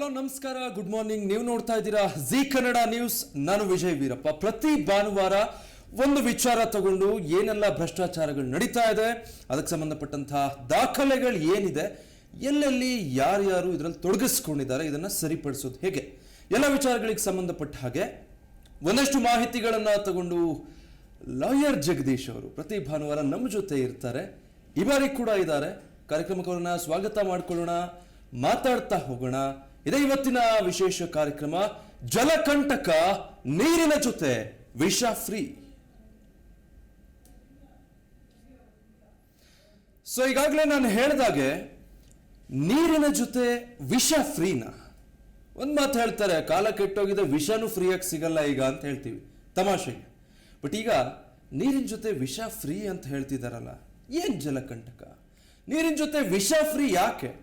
Hello ನಮಸ್ಕಾರ good morning. ನೀವು ನೋಡ್ತಾ ಇದ್ದೀರಾ ಜಿ ಕನ್ನಡ ನ್ಯೂಸ್. ನಾನು ವಿಜಯ್ ವೀರಪ್ಪ. ಪ್ರತಿ ಭಾನುವಾರ ಒಂದು ವಿಚಾರ ತಗೊಂಡು ಏನೆಲ್ಲ ಭ್ರಷ್ಟಾಚಾರಗಳು ನಡೀತಾ ಇದೆ, ಅದಕ್ಕೆ ಸಂಬಂಧಪಟ್ಟಂತಹ ದಾಖಲೆಗಳು ಏನಿದೆ, ಎಲ್ಲೆಲ್ಲಿ ಯಾರ್ಯಾರು ಇದರಲ್ಲಿ ತೊಡಗಿಸ್ಕೊಂಡಿದ್ದಾರೆ, ಇದನ್ನ ಸರಿಪಡಿಸೋದು ಹೇಗೆ, ಎಲ್ಲ ವಿಚಾರಗಳಿಗೆ ಸಂಬಂಧಪಟ್ಟ ಹಾಗೆ ಒಂದಷ್ಟು ಮಾಹಿತಿಗಳನ್ನ ತಗೊಂಡು ಲಾಯರ್ ಜಗದೀಶ್ ಅವರು ಪ್ರತಿ ಭಾನುವಾರ ನಮ್ಮ ಜೊತೆ ಇರ್ತಾರೆ. ಈ ಬಾರಿ ಕೂಡ ಇದ್ದಾರೆ. ಕಾರ್ಯಕ್ರಮಕ್ಕೆ ಸ್ವಾಗತ ಮಾಡ್ಕೊಳ್ಳೋಣ, ಮಾತಾಡ್ತಾ ಹೋಗೋಣ. ಇದೇ ಇವತ್ತಿನ ವಿಶೇಷ ಕಾರ್ಯಕ್ರಮ, ಜಲಕಂಟಕ ನೀರಿನ ಜೊತೆ ವಿಷ ಫ್ರೀ. ಸೊ ಈಗಾಗಲೇ ನಾನು ಹೇಳಿದಾಗೆ ನೀರಿನ ಜೊತೆ ವಿಷ ಫ್ರೀನಾ? ಒಂದು ಮಾತು ಹೇಳ್ತಾರೆ, ಕಾಲ ಕೆಟ್ಟೋಗಿದೆ, ವಿಷನೂ ಫ್ರೀಯಾಗಿ ಸಿಗಲ್ಲ ಈಗ ಅಂತ ಹೇಳ್ತೀವಿ ತಮಾಷೆಗೆ. ಬಟ್ ಈಗ ನೀರಿನ ಜೊತೆ ವಿಷ ಫ್ರೀ ಅಂತ ಹೇಳ್ತಿದಾರಲ್ಲ, ಏನ್ ಜಲಕಂಟಕ? ನೀರಿನ ಜೊತೆ ವಿಷ ಫ್ರೀ ಯಾಕೆ?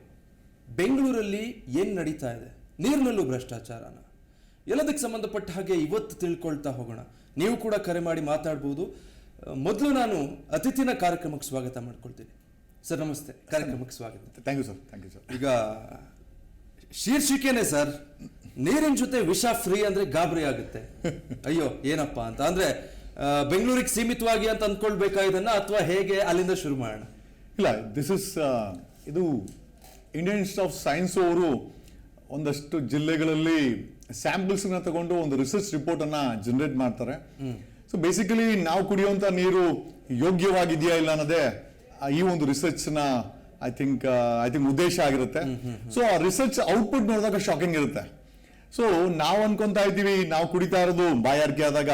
ಬೆಂಗಳೂರಲ್ಲಿ ಏನು ನಡೀತಾ ಇದೆ? ನೀರಿನಲ್ಲೂ ಭ್ರಷ್ಟಾಚಾರನ? ಎಲ್ಲದಕ್ಕೆ ಸಂಬಂಧಪಟ್ಟ ಹಾಗೆ ಇವತ್ತು ತಿಳ್ಕೊಳ್ತಾ ಹೋಗೋಣ. ನೀವು ಕೂಡ ಕರೆ ಮಾಡಿ ಮಾತಾಡ್ಬೋದು. ಮೊದಲು ನಾನು ಅತಿಥಿನ ಕಾರ್ಯಕ್ರಮಕ್ಕೆ ಸ್ವಾಗತ ಮಾಡ್ಕೊಳ್ತೀನಿ. ಸರ್ ನಮಸ್ತೆ, ಕಾರ್ಯಕ್ರಮಕ್ಕೆ ಸ್ವಾಗತ. Thank you sir. Thank you sir. ಈಗ ಶೀರ್ಷಿಕೆನೆ ಸರ್, ನೀರಿನ ಜೊತೆ ವಿಷ ಫ್ರೀ ಅಂದ್ರೆ ಗಾಬರಿ ಆಗುತ್ತೆ. ಅಯ್ಯೋ ಏನಪ್ಪಾ ಅಂತ ಅಂದ್ರೆ ಬೆಂಗಳೂರಿಗೆ ಸೀಮಿತವಾಗಿ ಅಂತ ಅಂದ್ಕೊಳ್ಬೇಕಾ ಇದನ್ನ, ಅಥವಾ ಹೇಗೆ ಅಲ್ಲಿಂದ ಶುರು ಮಾಡೋಣ? ಇಲ್ಲ, ದಿಸ್ ಇಸ್ ಇದು ಇಂಡಿಯನ್ ಇನ್ಸ್ಟಿಟ್ಯೂಟ್ ಆಫ್ ಸೈನ್ಸ್ ಅವರು ಒಂದಷ್ಟು ಜಿಲ್ಲೆಗಳಲ್ಲಿ ಸ್ಯಾಂಪಲ್ಸ್ ನ ತಗೊಂಡು ಒಂದು ರಿಸರ್ಚ್ ರಿಪೋರ್ಟ್ ಅನ್ನ ಜನರೇಟ್ ಮಾಡ್ತಾರೆ. ಸೊ ಬೇಸಿಕಲಿ ನಾವು ಕುಡಿಯುವಂತ ನೀರು ಯೋಗ್ಯವಾಗಿದೆಯಾ ಇಲ್ಲ ಅನ್ನೋದೇ ಈ ಒಂದು ರಿಸರ್ಚ್ ನ ಐ ಥಿಂಕ್ ಉದ್ದೇಶ ಆಗಿರುತ್ತೆ. ಸೊ ಆ ರಿಸರ್ಚ್ ಔಟ್ಪುಟ್ ನೋಡಿದಾಗ ಶಾಕಿಂಗ್ ಇರುತ್ತೆ. ಸೊ ನಾವು ಅನ್ಕೊಂತಾ ಇದ್ದೀವಿ ನಾವು ಕುಡಿತಾ ಇರೋದು ಬಾಯಾರಿಕೆ ಆದಾಗ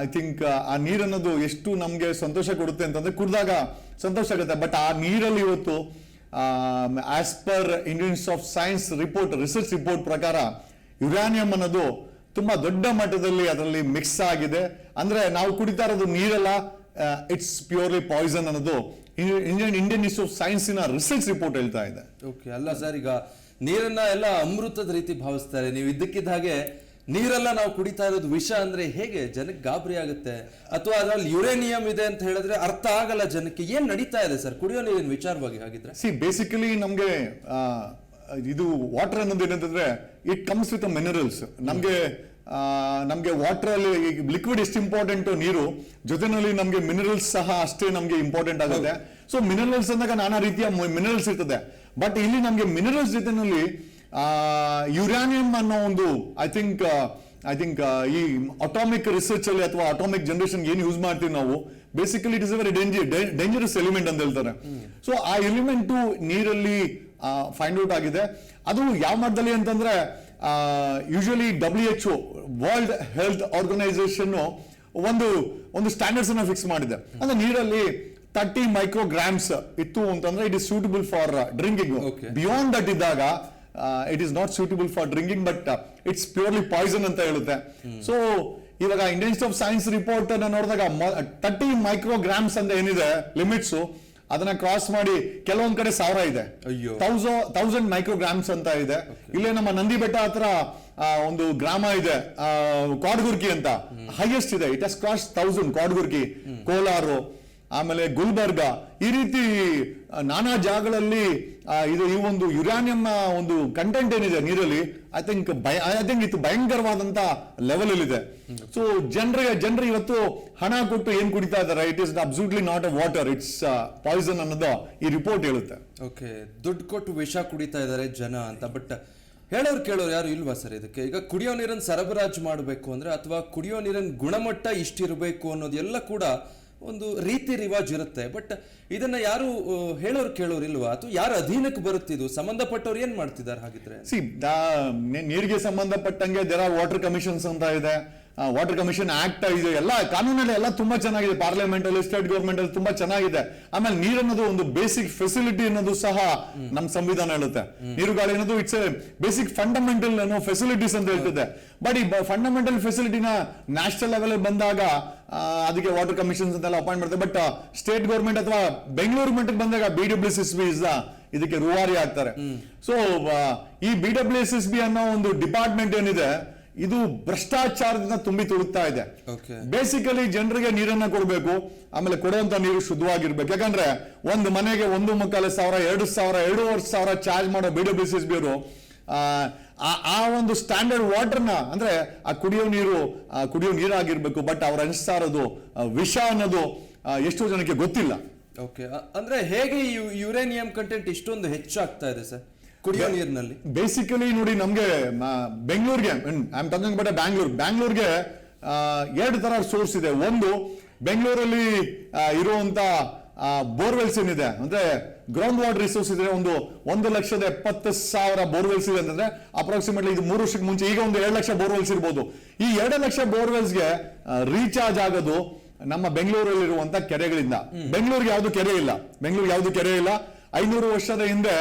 ಐ ಥಿಂಕ್ ಆ ನೀರ್ ಅನ್ನೋದು ಎಷ್ಟು ನಮ್ಗೆ ಸಂತೋಷ ಕೊಡುತ್ತೆ ಅಂತಂದ್ರೆ ಕುಡಿದಾಗ ಸಂತೋಷ ಆಗುತ್ತೆ. ಬಟ್ ಆ ನೀರಲ್ಲಿ ಇವತ್ತು as per Indian Institute of Science report, research report ಪ್ರಕಾರ ಯುರಾನಿಯಂ ಅನ್ನೋದು ತುಂಬಾ ದೊಡ್ಡ ಮಟ್ಟದಲ್ಲಿ ಅದರಲ್ಲಿ ಮಿಕ್ಸ್ ಆಗಿದೆ. ಅಂದ್ರೆ ನಾವು ಕುಡಿತಾ ಇರೋದು ನೀರಲ್ಲ, ಇಟ್ಸ್ ಪ್ಯೂರ್ಲಿ ಪಾಯ್ಸನ್ ಅನ್ನೋದು ಇಂಡಿಯನ್ ಇನ್ಸ್ಟಿಟ್ಯೂಟ್ ಆಫ್ ಸೈನ್ಸಿನ ರಿಸರ್ಚ್ ರಿಪೋರ್ಟ್ ಹೇಳ್ತಾ ಇದೆ. ಓಕೆ, ಅಲ್ಲ ಸರ್, ಈಗ ನೀರನ್ನ ಎಲ್ಲ ಅಮೃತದ ರೀತಿ ಭಾವಿಸ್ತಾರೆ. ನೀವು ಇದ್ದಕ್ಕಿದ್ದ ಹಾಗೆ ನೀರೆಲ್ಲ ನಾವು ಕುಡಿತಾ ಇರೋದು ವಿಷ ಅಂದ್ರೆ ಹೇಗೆ ಜನಕ್ಕೆ ಗಾಬರಿ ಆಗುತ್ತೆ? ಅಥವಾ ಅದ್ರಲ್ಲಿ ಯುರೇನಿಯಂ ಇದೆ ಅಂತ ಹೇಳಿದ್ರೆ ಅರ್ಥ ಆಗಲ್ಲ ಜನಕ್ಕೆ. ಏನ್ ನಡೀತಾ ಇದೆ ಸರ್ ಕುಡಿಯೋ ನೀರಿನ ವಿಚಾರವಾಗಿ? ಹಾಗಿದ್ರೆ ಬೇಸಿಕಲಿ ನಮ್ಗೆ ಇದು ವಾಟರ್ ಅನ್ನೋದು ಏನಂತಂದ್ರೆ ಇಟ್ ಕಮ್ಸ್ ವಿತ್ ಮಿನರಲ್ಸ್. ನಮ್ಗೆ ವಾಟರ್ ಅಲ್ಲಿ ಲಿಕ್ವಿಡ್ ಎಷ್ಟು ಇಂಪಾರ್ಟೆಂಟ್ ನೀರು, ಜೊತೆನಲ್ಲಿ ನಮ್ಗೆ ಮಿನರಲ್ಸ್ ಸಹ ಅಷ್ಟೇ ನಮ್ಗೆ ಇಂಪಾರ್ಟೆಂಟ್ ಆಗುತ್ತೆ. ಸೊ ಮಿನರಲ್ಸ್ ಅಂದಾಗ ನಾನಾ ರೀತಿಯ ಮಿನರಲ್ಸ್ ಇರ್ತದೆ. ಬಟ್ ಇಲ್ಲಿ ನಮ್ಗೆ ಮಿನರಲ್ಸ್ ಜೊತೆನಲ್ಲಿ ಯುರಾನಿಯಂ ಅನ್ನೋ ಒಂದು ಐ ಥಿಂಕ್ ಈ ಅಟಾಮಿಕ್ ರಿಸರ್ಚ್ ಅಲ್ಲಿ ಅಥವಾ ಅಟಾಮಿಕ್ ಜನರೇಷನ್ ಏನು ಯೂಸ್ ಮಾಡ್ತೀವಿ ನಾವು, basically it is a very dangerous element ಅಂತ ಹೇಳ್ತಾರೆ. ಸೊ ಆ ಎಲಿಮೆಂಟ್ ನೀರಲ್ಲಿ ಫೈಂಡ್ ಔಟ್ ಆಗಿದೆ. ಅದು ಯಾವ ಮಟ್ಟದಲ್ಲಿ ಅಂತಂದ್ರೆ usually WHO world health organisation ಒಂದು ಸ್ಟ್ಯಾಂಡರ್ಡ್ಸ್ ಅನ್ನ ಫಿಕ್ಸ್ ಮಾಡಿದೆ. ಅಂದ್ರೆ ನೀರಲ್ಲಿ 30 ಮೈಕ್ರೋಗ್ರಾಮ್ಸ್ ಇತ್ತು ಅಂತಂದ್ರೆ it is suitable for drinking. Beyond that ಇದ್ದಾಗ it is not suitable for drinking, but it's purely poison ಅಂತ ಹೇಳುತ್ತೆ. ಸೊ ಇವಾಗ Indian Institute of Science report ಅನ್ನ ನೋಡಿದಾಗ 30 ಮೈಕ್ರೋಗ್ರಾಮ್ಸ್ ಅಂತ ಏನಿದೆ ಲಿಮಿಟ್ಸ್, ಅದನ್ನ ಕ್ರಾಸ್ ಮಾಡಿ ಕೆಲವೊಂದ್ ಕಡೆ 1000 ಇದೆ, 1000 ಮೈಕ್ರೋಗ್ರಾಮ್ಸ್ ಅಂತ ಇದೆ. ಇಲ್ಲೇ ನಮ್ಮ ನಂದಿ ಬೆಟ್ಟ ಹತ್ರ ಒಂದು ಗ್ರಾಮ ಇದೆ ಕಾಡ್ಗುರ್ಕಿ ಅಂತ, ಹೈಯೆಸ್ಟ್ ಇದೆ. ಇಟ್ ಹಸ್ ಕ್ರಾಸ್ 1000 ಕಾಡ್ಗುರ್ಕಿ, ಕೋಲಾರು, ಆಮೇಲೆ ಗುಲ್ಬರ್ಗ, ಈ ರೀತಿ ನಾನಾ ಜಾಗಗಳಲ್ಲಿ ಈ ಒಂದು ಯುರಾನಿಯಂ ಒಂದು ಕಂಟೆಂಟ್ ಏನಿದೆ ನೀರಲ್ಲಿ ಐ ಥಿಂಕ್ ಇದು ಭಯಂಕರವಾದಂತ ಲೆವೆಲ್ ಅಲ್ಲಿ ಇದೆ. ಸೊ ಜನರು ಇವತ್ತು ಹಣ ಕೊಟ್ಟು ಏನ್ ಕುಡಿತಾ ಇದ್ದಾರೆ, it is absolutely not a water, it's poison ಅನ್ನೋದು ಈ ರಿಪೋರ್ಟ್ ಹೇಳುತ್ತೆ. ಓಕೆ, ದುಡ್ಡು ಕೊಟ್ಟು ವಿಷ ಕುಡಿತಾ ಇದ್ದಾರೆ ಜನ ಅಂತ. ಬಟ್ ಹೇಳೋರು ಕೇಳೋರು ಯಾರು ಇಲ್ವಾ ಸರ್ ಇದಕ್ಕೆ? ಈಗ ಕುಡಿಯೋ ನೀರನ್ನು ಸರಬರಾಜು ಮಾಡಬೇಕು ಅಂದ್ರೆ, ಅಥವಾ ಕುಡಿಯೋ ನೀರಿನ ಗುಣಮಟ್ಟ ಇಷ್ಟಿರಬೇಕು ಅನ್ನೋದು ಎಲ್ಲ ಕೂಡ ಒಂದು ರೀತಿ ರಿವಾಜ್ ಇರುತ್ತೆ. ಬಟ್ ಇದನ್ನ ಯಾರು ಹೇಳೋರು ಕೇಳೋರು ಇಲ್ವಾ? ಅಥವಾ ಯಾರು ಅಧೀನಕ್ಕೆ ಬರುತ್ತಿದ್ದು? ಸಂಬಂಧಪಟ್ಟವ್ರು ಏನ್ ಮಾಡ್ತಿದ್ದಾರೆ ಹಾಗಿದ್ರೆ? ನೀರಿಗೆ ಸಂಬಂಧಪಟ್ಟಂಗೆ ದೇರ್ ಆರ್ ವಾಟರ್ ಕಮಿಷನ್ಸ್ ಅಂತ ಇದೆ, ವಾಟರ್ ಕಮಿಷನ್ ಆಕ್ಟ್ ಇದೆ, ಎಲ್ಲ ಕಾನೂನಲ್ಲಿ ಎಲ್ಲ ತುಂಬಾ ಚೆನ್ನಾಗಿದೆ. ಪಾರ್ಲಿಮೆಂಟ್ ಅಲ್ಲಿ, ಸ್ಟೇಟ್ ಗವರ್ಮೆಂಟ್ ಅಲ್ಲಿ ತುಂಬಾ ಚೆನ್ನಾಗಿದೆ. ಆಮೇಲೆ ನೀರು ಅನ್ನೋದು ಒಂದು ಬೇಸಿಕ್ ಫೆಸಿಲಿಟಿ ಅನ್ನೋದು ಸಹ ನಮ್ ಸಂವಿಧಾನ ಹೇಳುತ್ತೆ. ನೀರು ಗಾಳಿ ಅನ್ನೋದು it's A basic fundamental facilities ಅಂತ ಹೇಳ್ತಿದೆ. ಬಟ್ ಈ ಫಂಡಮೆಂಟಲ್ ಫೆಸಿಲಿಟಿನ ನ್ಯಾಷನಲ್ ಲೆವೆಲ್ ಬಂದಾಗ ಅದಕ್ಕೆ ವಾಟರ್ ಕಮಿಷನ್ಸ್ ಅಂತೆಲ್ಲ ಅಪಾಯಿಂಟ್ ಮಾಡ್ತಾರೆ. ಬಟ್ ಸ್ಟೇಟ್ ಗವರ್ಮೆಂಟ್ ಅಥವಾ ಬೆಂಗಳೂರು ಮಟ್ಟಕ್ಕೆ ಬಂದಾಗ BWSSB ಇದಕ್ಕೆ ರೂವಾರಿ ಆಗ್ತಾರೆ. ಸೊ ಈ BWSSB ಅನ್ನೋ ಒಂದು ಡಿಪಾರ್ಟ್ಮೆಂಟ್ ಏನಿದೆ, ಇದು ಭ್ರಷ್ಟಾಚಾರದಿಂದ ತುಂಬಿ ತುಳುಕ್ತಾ ಇದೆ. ಬೇಸಿಕಲಿ ಜನರಿಗೆ ನೀರನ್ನ ಕೊಡಬೇಕು, ಆಮೇಲೆ ಕೊಡುವಂತ ನೀರು ಶುದ್ಧವಾಗಿರ್ಬೇಕು. ಯಾಕಂದ್ರೆ ಒಂದು ಮನೆಗೆ 1,25,000, 2,000, 2,500 ಚಾರ್ಜ್ ಮಾಡೋ BWSSB ಅವರು ಆ ಒಂದು ಸ್ಟ್ಯಾಂಡರ್ಡ್ ವಾಟರ್ನ ಅಂದ್ರೆ ಆ ಕುಡಿಯೋ ನೀರಾಗಿರ್ಬೇಕು, ಬಟ್ ಅವ್ರು ಅನಿಸ್ತಾ ಇರೋದು ವಿಷ ಅನ್ನೋದು ಎಷ್ಟೋ ಜನಕ್ಕೆ ಗೊತ್ತಿಲ್ಲ. ಓಕೆ, ಅಂದ್ರೆ ಹೇಗೆ ಯುರೇನಿಯಂ ಕಂಟೆಂಟ್ ಇಷ್ಟೊಂದು ಹೆಚ್ಚಾಗ್ತಾ ಇದೆ ಸರ್ ಕುಡಿಯೋ ನೀರಿನಲ್ಲಿ? ಬೇಸಿಕಲಿ ನೋಡಿ, ನಮ್ಗೆ ಬೆಂಗಳೂರಿಗೆ ಐ ಆಮ್ ಟಾಕಿಂಗ್ ಅಬೌಟ್ ಬ್ಯಾಂಗ್ಳೂರ್ಗೆ 2 ತರ ಸೋರ್ಸ್ ಇದೆ. ಒಂದು, ಬೆಂಗಳೂರಲ್ಲಿ ಇರುವಂತ ಬೋರ್ವೆಲ್ಸ್ ಏನಿದೆ ಅಂದ್ರೆ ಗ್ರೌಂಡ್ ವಾಟರ್ ರಿಸೋರ್ಸ್ ಇದೆ, 1,70,000 ಬೋರ್ವೆಲ್ಸ್ ಇದೆ ಅಂತಂದ್ರೆ ಅಪ್ರಾಕ್ಸಿಮೇಟ್ಲಿ ಇದು 3 ವರ್ಷಕ್ಕೆ ಮುಂಚೆ ಈಗ ಒಂದು 2 ಲಕ್ಷ ಬೋರ್ವೆಲ್ಸ್ ಇರ್ಬೋದು. ಈ 2 ಲಕ್ಷ ಬೋರ್ವೆಲ್ಸ್ಗೆ ರೀಚಾರ್ಜ್ ಆಗೋದು ನಮ್ಮ ಬೆಂಗಳೂರಲ್ಲಿರುವಂತ ಕೆರೆಗಳಿಂದ. ಬೆಂಗಳೂರಿಗೆ ಯಾವ್ದು ಕೆರೆ ಇಲ್ಲ. 500 ವರ್ಷದ ಹಿಂದೆ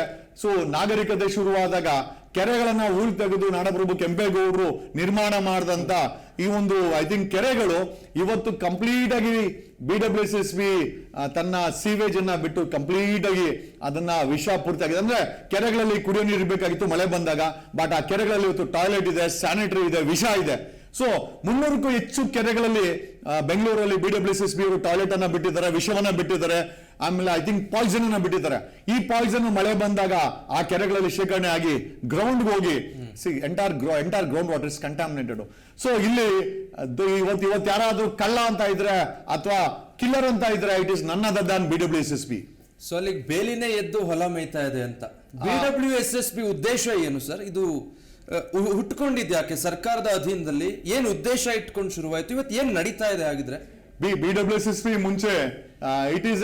ನಾಗರಿಕತೆ ಶುರುವಾದಾಗ ಕೆರೆಗಳನ್ನ ಹೂಳ್ ತೆಗೆದು ನಾಡಪ್ರಭು ಕೆಂಪೇಗೌಡರು ನಿರ್ಮಾಣ ಮಾಡಿದಂತ ಈ ಒಂದು ಐ ಥಿಂಕ್ ಕೆರೆಗಳು ಇವತ್ತು ಕಂಪ್ಲೀಟ್ ಆಗಿ BWSSB ತನ್ನ ಸೀವೇಜ್ ಅನ್ನ ಬಿಟ್ಟು ಕಂಪ್ಲೀಟ್ ಆಗಿ ಅದನ್ನ ವಿಷ ಪೂರ್ತಿ ಆಗಿದೆ. ಅಂದ್ರೆ ಕೆರೆಗಳಲ್ಲಿ ಕುಡಿಯೋ ನೀರು ಇರಬೇಕಾಗಿತ್ತು ಮಳೆ ಬಂದಾಗ, ಬಟ್ ಆ ಕೆರೆಗಳಲ್ಲಿ ಇವತ್ತು ಟಾಯ್ಲೆಟ್ ಇದೆ, ಸ್ಯಾನಿಟರಿ ಇದೆ, ವಿಷ ಇದೆ. 300ಕ್ಕೂ ಹೆಚ್ಚು ಕೆರೆಗಳಲ್ಲಿ ಬೆಂಗಳೂರಲ್ಲಿ BWSSB ಅವರು ಟಾಯ್ಲೆಟ್ ಅನ್ನ ಬಿಟ್ಟಿದ್ದಾರೆ, ವಿಷವನ್ನ ಬಿಟ್ಟಿದ್ದಾರೆ, ಆಮೇಲೆ ಐ ಥಿಂಕ್ ಪಾಯ್ಸನ್ ಅನ್ನ ಬಿಟ್ಟಿದ್ದಾರೆ. ಈ ಪಾಯ್ಸನ್ ಮಳೆ ಬಂದಾಗ ಆ ಕೆರೆಗಳಲ್ಲಿ ಶೇಖರಣೆ ಆಗಿ ಗ್ರೌಂಡ್ ಹೋಗಿ entire ground water is contaminated. ಇಲ್ಲಿ ಇವತ್ತು ಯಾರಾದ್ರೂ ಕಳ್ಳ ಅಂತ ಇದ್ರೆ ಅಥವಾ ಕಿಲ್ಲರ್ ಅಂತ ಇದ್ರೆ it is none other than BWSSB. ಅಲ್ಲಿಗೆ ಬೇಲಿನೇ ಎದ್ದು ಹೊಲ ಮೇಯ್ತಾ ಇದೆ ಅಂತ. BWSSB ಉದ್ದೇಶ ಏನು ಸರ್? ಇದು ಹುಟ್ಕೊಂಡಿದ್ಯಾಕೆ ಸರ್ಕಾರದ ಅಧೀನದಲ್ಲಿ? ಏನು ಉದ್ದೇಶ ಇಟ್ಕೊಂಡು ಶುರುವಾಯ್ತು? ಇವತ್ತು ಏನ್ ನಡೀತಾ ಇದೆ ಆಗಿದ್ರೆ? BWSSB ಮುಂಚೆ ಇಟ್ ಈಸ್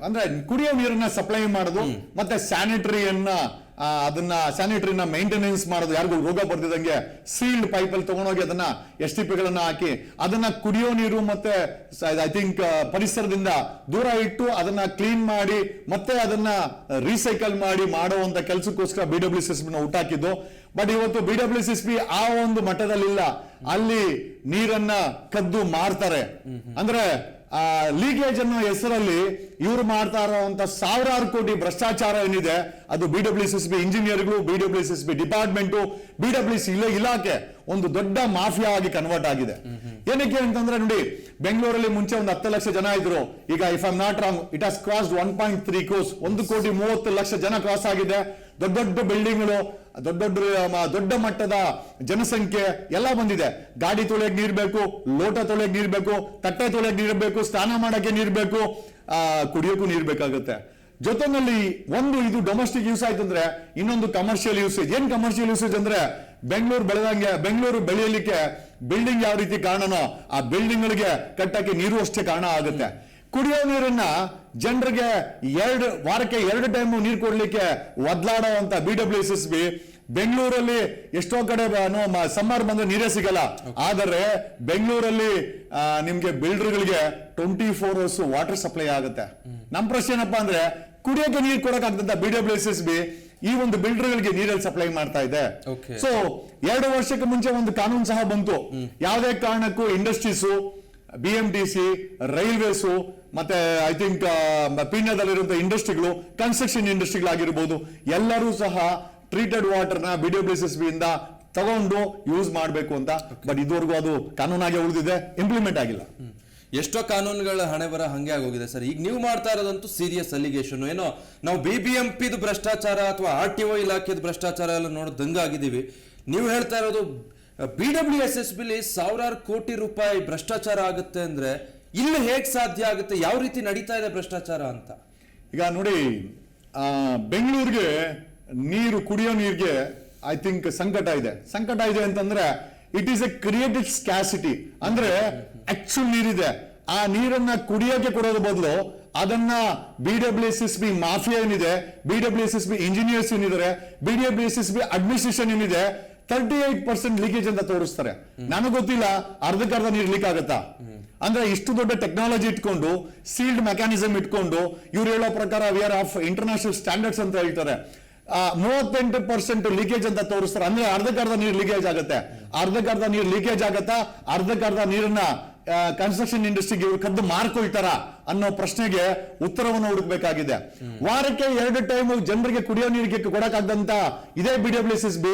ಅಂದ್ರೆ ಕುಡಿಯೋ ನೀರನ್ನ ಸಪ್ಲೈ ಮಾಡೋದು ಮತ್ತೆ ಸ್ಯಾನಿಟರಿನ ಮೇಂಟೆನೆನ್ಸ್ ಮಾಡೋದು. ಯಾರಿಗೂ ರೋಗ ಬರ್ತಿದಂಗೆ ಸೀಲ್ಡ್ ಪೈಪ್ ಅಲ್ಲಿ ತಗೊಂಡೋಗಿ ಅದನ್ನ STP ಗಳನ್ನ ಹಾಕಿ ಅದನ್ನ ಕುಡಿಯೋ ನೀರು ಮತ್ತೆ ಐ ಥಿಂಕ್ ಪರಿಸರದಿಂದ ದೂರ ಇಟ್ಟು ಅದನ್ನ ಕ್ಲೀನ್ ಮಾಡಿ ಮತ್ತೆ ಅದನ್ನ ರೀಸೈಕಲ್ ಮಾಡಿ ಮಾಡುವಂತ ಕೆಲಸಕ್ಕೋಸ್ಕರ BWSSB ನ ಹುಟ್ಟಾಕಿದ್ದು. ಬಟ್ ಇವತ್ತು BWSSB ಆ ಒಂದು ಮಟ್ಟದಲ್ಲಿಲ್ಲ. ಅಲ್ಲಿ ನೀರನ್ನ ಕದ್ದು ಮಾರ್ತಾರೆ. ಅಂದ್ರೆ ಲೀಕೇಜ್ ಅನ್ನೋ ಹೆಸರಲ್ಲಿ ಇವ್ರು ಮಾಡ್ತಾ ಇರುವಂತ 1000 ಕೋಟಿ ಭ್ರಷ್ಟಾಚಾರ ಏನಿದೆ ಅದು BWSSB ಇಂಜಿನಿಯರ್ಗಳು, BWSSB ಡಿಪಾರ್ಟ್ಮೆಂಟ್, BWSSB ಇಲಾಖೆ ಒಂದು ದೊಡ್ಡ ಮಾಫಿಯಾ ಆಗಿ ಕನ್ವರ್ಟ್ ಆಗಿದೆ. ಏನಕ್ಕೆ ಅಂತಂದ್ರೆ ನೋಡಿ, ಬೆಂಗಳೂರಲ್ಲಿ ಮುಂಚೆ ಒಂದು 10 ಲಕ್ಷ ಜನ ಇದ್ರು. ಈಗ if I am not wrong it has crossed 1.3 crores, 1,30,00,000 ಜನ ಕ್ರಾಸ್ ಆಗಿದೆ. ದೊಡ್ಡ ಬಿಲ್ಡಿಂಗ್ಗಳು, ದೊಡ್ಡ ಮಟ್ಟದ ಜನಸಂಖ್ಯೆ ಎಲ್ಲ ಬಂದಿದೆ. ಗಾಡಿ ತೊಳೆಯಕ್ ನೀರ್ ಬೇಕು, ಲೋಟ ತೊಳೆಯಕ್ ನೀರ್ ಬೇಕು, ತಟ್ಟೆ ತೊಳೆಯಕ್ ನೀರ್ ಬೇಕು, ಸ್ನಾನ ಮಾಡಕ್ಕೆ ನೀರ್ ಬೇಕು, ಕುಡಿಯೋಕ್ಕೂ ನೀರ್ ಬೇಕಾಗುತ್ತೆ. ಜೊತೆನಲ್ಲಿ ಒಂದು ಇದು ಡೊಮೆಸ್ಟಿಕ್ ಯೂಸ್ ಆಯ್ತು ಅಂದ್ರೆ ಇನ್ನೊಂದು ಕಮರ್ಷಿಯಲ್ ಯೂಸೇಜ್. ಏನ್ ಕಮರ್ಷಿಯಲ್ ಯೂಸೇಜ್ ಅಂದ್ರೆ ಬೆಂಗಳೂರು ಬೆಳೆಯಲಿಕ್ಕೆ ಬಿಲ್ಡಿಂಗ್ ಯಾವ ರೀತಿ ಕಾರಣನೋ ಆ ಬಿಲ್ಡಿಂಗ್ ಗಳಿಗೆ ಕಟ್ಟಕ್ಕೆ ನೀರು ಅಷ್ಟೇ ಕಾರಣ ಆಗುತ್ತೆ. ಕುಡಿಯೋ ನೀರನ್ನ ಜನರಿಗೆ ವಾರಕ್ಕೆ 2 ಟೈಮ್ ನೀರು ಕೊಡ್ಲಿಕ್ಕೆ ಒದ್ಲಾಡುವಂತ BWSSB ಬೆಂಗಳೂರಲ್ಲಿ ಎಷ್ಟೋ ಕಡೆ ಸಮ್ಮರ್ ಬಂದ್ರೆ ನೀರೇ ಸಿಗಲ್ಲ. ಆದರೆ ಬೆಂಗಳೂರಲ್ಲಿ ನಿಮ್ಗೆ ಬಿಲ್ಡರ್ಗಳಿಗೆ 24 hours ವಾಟರ್ ಸಪ್ಲೈ ಆಗುತ್ತೆ. ನಮ್ ಪ್ರಶ್ನೆ ಏನಪ್ಪಾ ಅಂದ್ರೆ, ಕುಡಿಯೋಕೆ ನೀರು ಕೊಡಕ್ಕಾಗ್ತಂತ BWSSB ಈ ಒಂದು ಬಿಲ್ಡರ್ಗಳಿಗೆ ನೀರಲ್ಲಿ ಸಪ್ಲೈ ಮಾಡ್ತಾ ಇದೆ. 2 ವರ್ಷಕ್ಕೆ ಮುಂಚೆ ಒಂದು ಕಾನೂನು ಸಹ ಬಂತು. ಯಾವುದೇ ಕಾರಣಕ್ಕೂ ಇಂಡಸ್ಟ್ರೀಸು, BMTC, ರೈಲ್ವೇಸು ಮತ್ತೆ ಐ ಥಿಂಕ್ ಪೀಣ್ಯದಲ್ಲಿರುವಂತಹ ಇಂಡಸ್ಟ್ರಿಗಳು, ಕನ್ಸ್ಟ್ರಕ್ಷನ್ ಇಂಡಸ್ಟ್ರಿಗಳಾಗಿರ್ಬೋದು, ಎಲ್ಲರೂ ಸಹ ಟ್ರೀಟೆಡ್ ವಾಟರ್ನ BWSSB ಇಂದ ತಗೊಂಡು ಯೂಸ್ ಮಾಡಬೇಕು ಅಂತ. ಬಟ್ ಇದುವರೆಗೂ ಅದು ಕಾನೂನಾಗಿ ಉಳಿದಿದೆ, ಇಂಪ್ಲಿಮೆಂಟ್ ಆಗಿಲ್ಲ. ಎಷ್ಟೋ ಕಾನೂನುಗಳ ಹಣೆ ಬರ ಹಂಗೆ ಆಗೋಗಿದೆ ಸರ್. ಈಗ ನೀವು ಮಾಡ್ತಾ ಇರೋದಂತೂ ಸೀರಿಯಸ್ ಅಲಿಗೇಷನ್. ಏನೋ ನಾವು BBMPದು ಭ್ರಷ್ಟಾಚಾರ ಅಥವಾ RTO ಇಲಾಖೆದ ಭ್ರಷ್ಟಾಚಾರ ಎಲ್ಲ ನೋಡೋದಂಗಾಗಿದ್ದೀವಿ. ನೀವು ಹೇಳ್ತಾ ಇರೋದು BWSSB 1000 ಕೋಟಿ ರೂಪಾಯಿ ಭ್ರಷ್ಟಾಚಾರ ಆಗುತ್ತೆ ಅಂದ್ರೆ ಇಲ್ಲಿ ಹೇಗ್ ಸಾಧ್ಯ ಆಗುತ್ತೆ? ಯಾವ ರೀತಿ ನಡೀತಾ ಇದೆ ಭ್ರಷ್ಟಾಚಾರ ಅಂತ? ಈಗ ನೋಡಿ, ಬೆಂಗಳೂರಿಗೆ ಕುಡಿಯೋ ನೀರಿಗೆ ಐ ಥಿಂಕ್ ಸಂಕಟ ಇದೆ ಅಂತಂದ್ರೆ ಇಟ್ ಈಸ್ ಎ ಕ್ರಿಯೇಟೆಡ್ ಸ್ಕ್ಯಾಸಿಟಿ. ಅಂದ್ರೆ ಆಕ್ಚುಲ್ ನೀರಿದೆ, ಆ ನೀರನ್ನ ಕುಡಿಯೋಕೆ ಕೊಡೋದು ಬದಲು ಅದನ್ನ BWSSB ಮಾಫಿಯಾ ಏನಿದೆ, BWSSB ಇಂಜಿನಿಯರ್ಸ್ ಏನಿದ್ದಾರೆ, BWSSB ಅಡ್ಮಿನಿಸ್ಟ್ರೇಷನ್ ಏನಿದೆ, 38% ಲೀಕೇಜ್ ಅಂತ ತೋರಿಸ್ತಾರೆ. ನನಗೆ ಗೊತ್ತಿಲ್ಲ ಅರ್ಧಕ್ಕರ್ಧ ನೀರು ಲೀಕ್ ಆಗತ್ತಾ. ಅಂದ್ರೆ ಇಷ್ಟು ದೊಡ್ಡ ಟೆಕ್ನಾಲಜಿ ಇಟ್ಕೊಂಡು, ಸೀಲ್ಡ್ ಮೆಕ್ಯಾನಿಸಮ್ ಇಟ್ಕೊಂಡು, ಇವ್ರು ಹೇಳೋ ಪ್ರಕಾರ we are of international standards ಅಂತ ಹೇಳ್ತಾರೆ. 38% ಲೀಕೇಜ್ ಅಂತ ತೋರಿಸ್ತಾರೆ. ಅಂದ್ರೆ ಅರ್ಧಕ್ಕರ್ಧ ನೀರು ಲೀಕೇಜ್ ಆಗುತ್ತೆ. ಅರ್ಧಕ್ಕರ್ಧ ನೀರನ್ನ ಕನ್ಸ್ಟ್ರಕ್ಷನ್ ಇಂಡಸ್ಟ್ರಿಗೆ ಇವ್ರು ಕದ್ದು ಮಾರ್ಕೊಳ್ತಾರ ಅನ್ನೋ ಪ್ರಶ್ನೆಗೆ ಉತ್ತರವನ್ನು ಹುಡುಕ್ಬೇಕಾಗಿದೆ. ವಾರಕ್ಕೆ 2 ಟೈಮ್ ಜನರಿಗೆ ಕುಡಿಯೋ ನೀರಿಗೆ ಕೊಡಕ್ಕಾಗದಂತ ಇದೇ BWSSB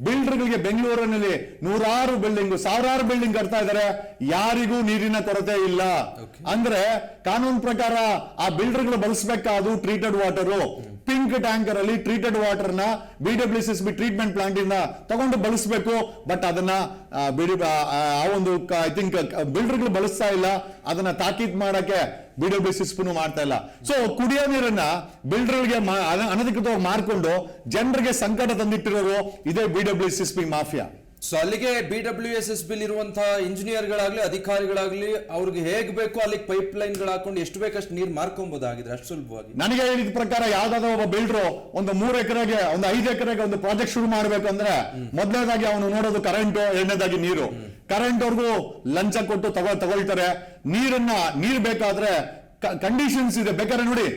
ಬಿಲ್ಡರ್ಗಳಿಗೆ ಬೆಂಗಳೂರಿನಲ್ಲಿ 100 ಬಿಲ್ಡಿಂಗ್ 1000 ಬಿಲ್ಡಿಂಗ್ ಕಟ್ತಾ ಇದ್ದಾರೆ. ಯಾರಿಗೂ ನೀರಿನ ಕೊರತೆ ಇಲ್ಲ. ಅಂದ್ರೆ ಕಾನೂನು ಪ್ರಕಾರ ಆ ಬಿಲ್ಡರ್ಗಳು ಬಳಸಬೇಕಾದ್ರು treated water, pink pink tanker ಅಲ್ಲಿ ಟ್ರೀಟೆಡ್ ವಾಟರ್ ನ BWCSB ಟ್ರೀಟ್ಮೆಂಟ್ ಪ್ಲಾಂಟ್ ಇಂದ ತಗೊಂಡು ಬಳಸಬೇಕು. ಬಟ್ ಅದನ್ನ ಆ ಒಂದು ಐ ಥಿಂಕ್ ಬಿಲ್ಡರ್ಗಳು ಬಳಸ್ತಾ ಇಲ್ಲ, ಅದನ್ನ ತಾಕೀತ್ ಮಾಡಕ್ಕೆ BWCSB ಮಾಡ್ತಾ ಇಲ್ಲ. ಸೊ ಕುಡಿಯೋ ನೀರನ್ನ ಬಿಲ್ಡರ್ಗೆ ಅನಧಿಕೃತವಾಗಿ ಮಾರ್ಕೊಂಡು ಜನರಿಗೆ ಸಂಕಟ ತಂದಿಟ್ಟಿರೋರು ಇದೇ BWCSB ಮಾಫಿಯಾ. ಸೊ ಅಲ್ಲಿಗೆ BWSSB ಇರುವಂತಹ ಇಂಜಿನಿಯರ್ಗಳಾಗ್ಲಿ ಅಧಿಕಾರಿಗಳಾಗ್ಲಿ ಅವ್ರಿಗೆ ಹೇಗ್ ಬೇಕು ಅಲ್ಲಿಗೆ ಪೈಪ್ ಲೈನ್ ಗಳು ಹಾಕೊಂಡು ಎಷ್ಟು ಬೇಕಷ್ಟು ನೀರು ಮಾರ್ಕೊಂಬೋದಾಗಿದ್ರೆ ಅಷ್ಟು ಸುಲಭವಾಗಿ. ನನಗೆ ಹೇಳಿದ ಪ್ರಕಾರ ಯಾವ್ದಾದ್ರು ಒಬ್ಬ ಬಿಲ್ಡರ್ ಒಂದು 3 ಎಕರೆಗೆ ಒಂದು 5 ಎಕರೆಗೆ ಒಂದು ಪ್ರಾಜೆಕ್ಟ್ ಶುರು ಮಾಡ್ಬೇಕಂದ್ರೆ ಮೊದಲನೇದಾಗಿ ಅವನು ನೋಡೋದು ಕರೆಂಟ್, ಎರಡನೇದಾಗಿ ನೀರು. ಕರೆಂಟ್ ಅವ್ರಿಗೂ ಲಂಚ ಕೊಟ್ಟು ತಗೊಳ್ತಾರೆ. ನೀರ್ ಬೇಕಾದ್ರೆ ಕಂಡೀಷನ್ಸ್ ಇದೆ. ಬೇಕಾದ್ರೆ ನೋಡಿ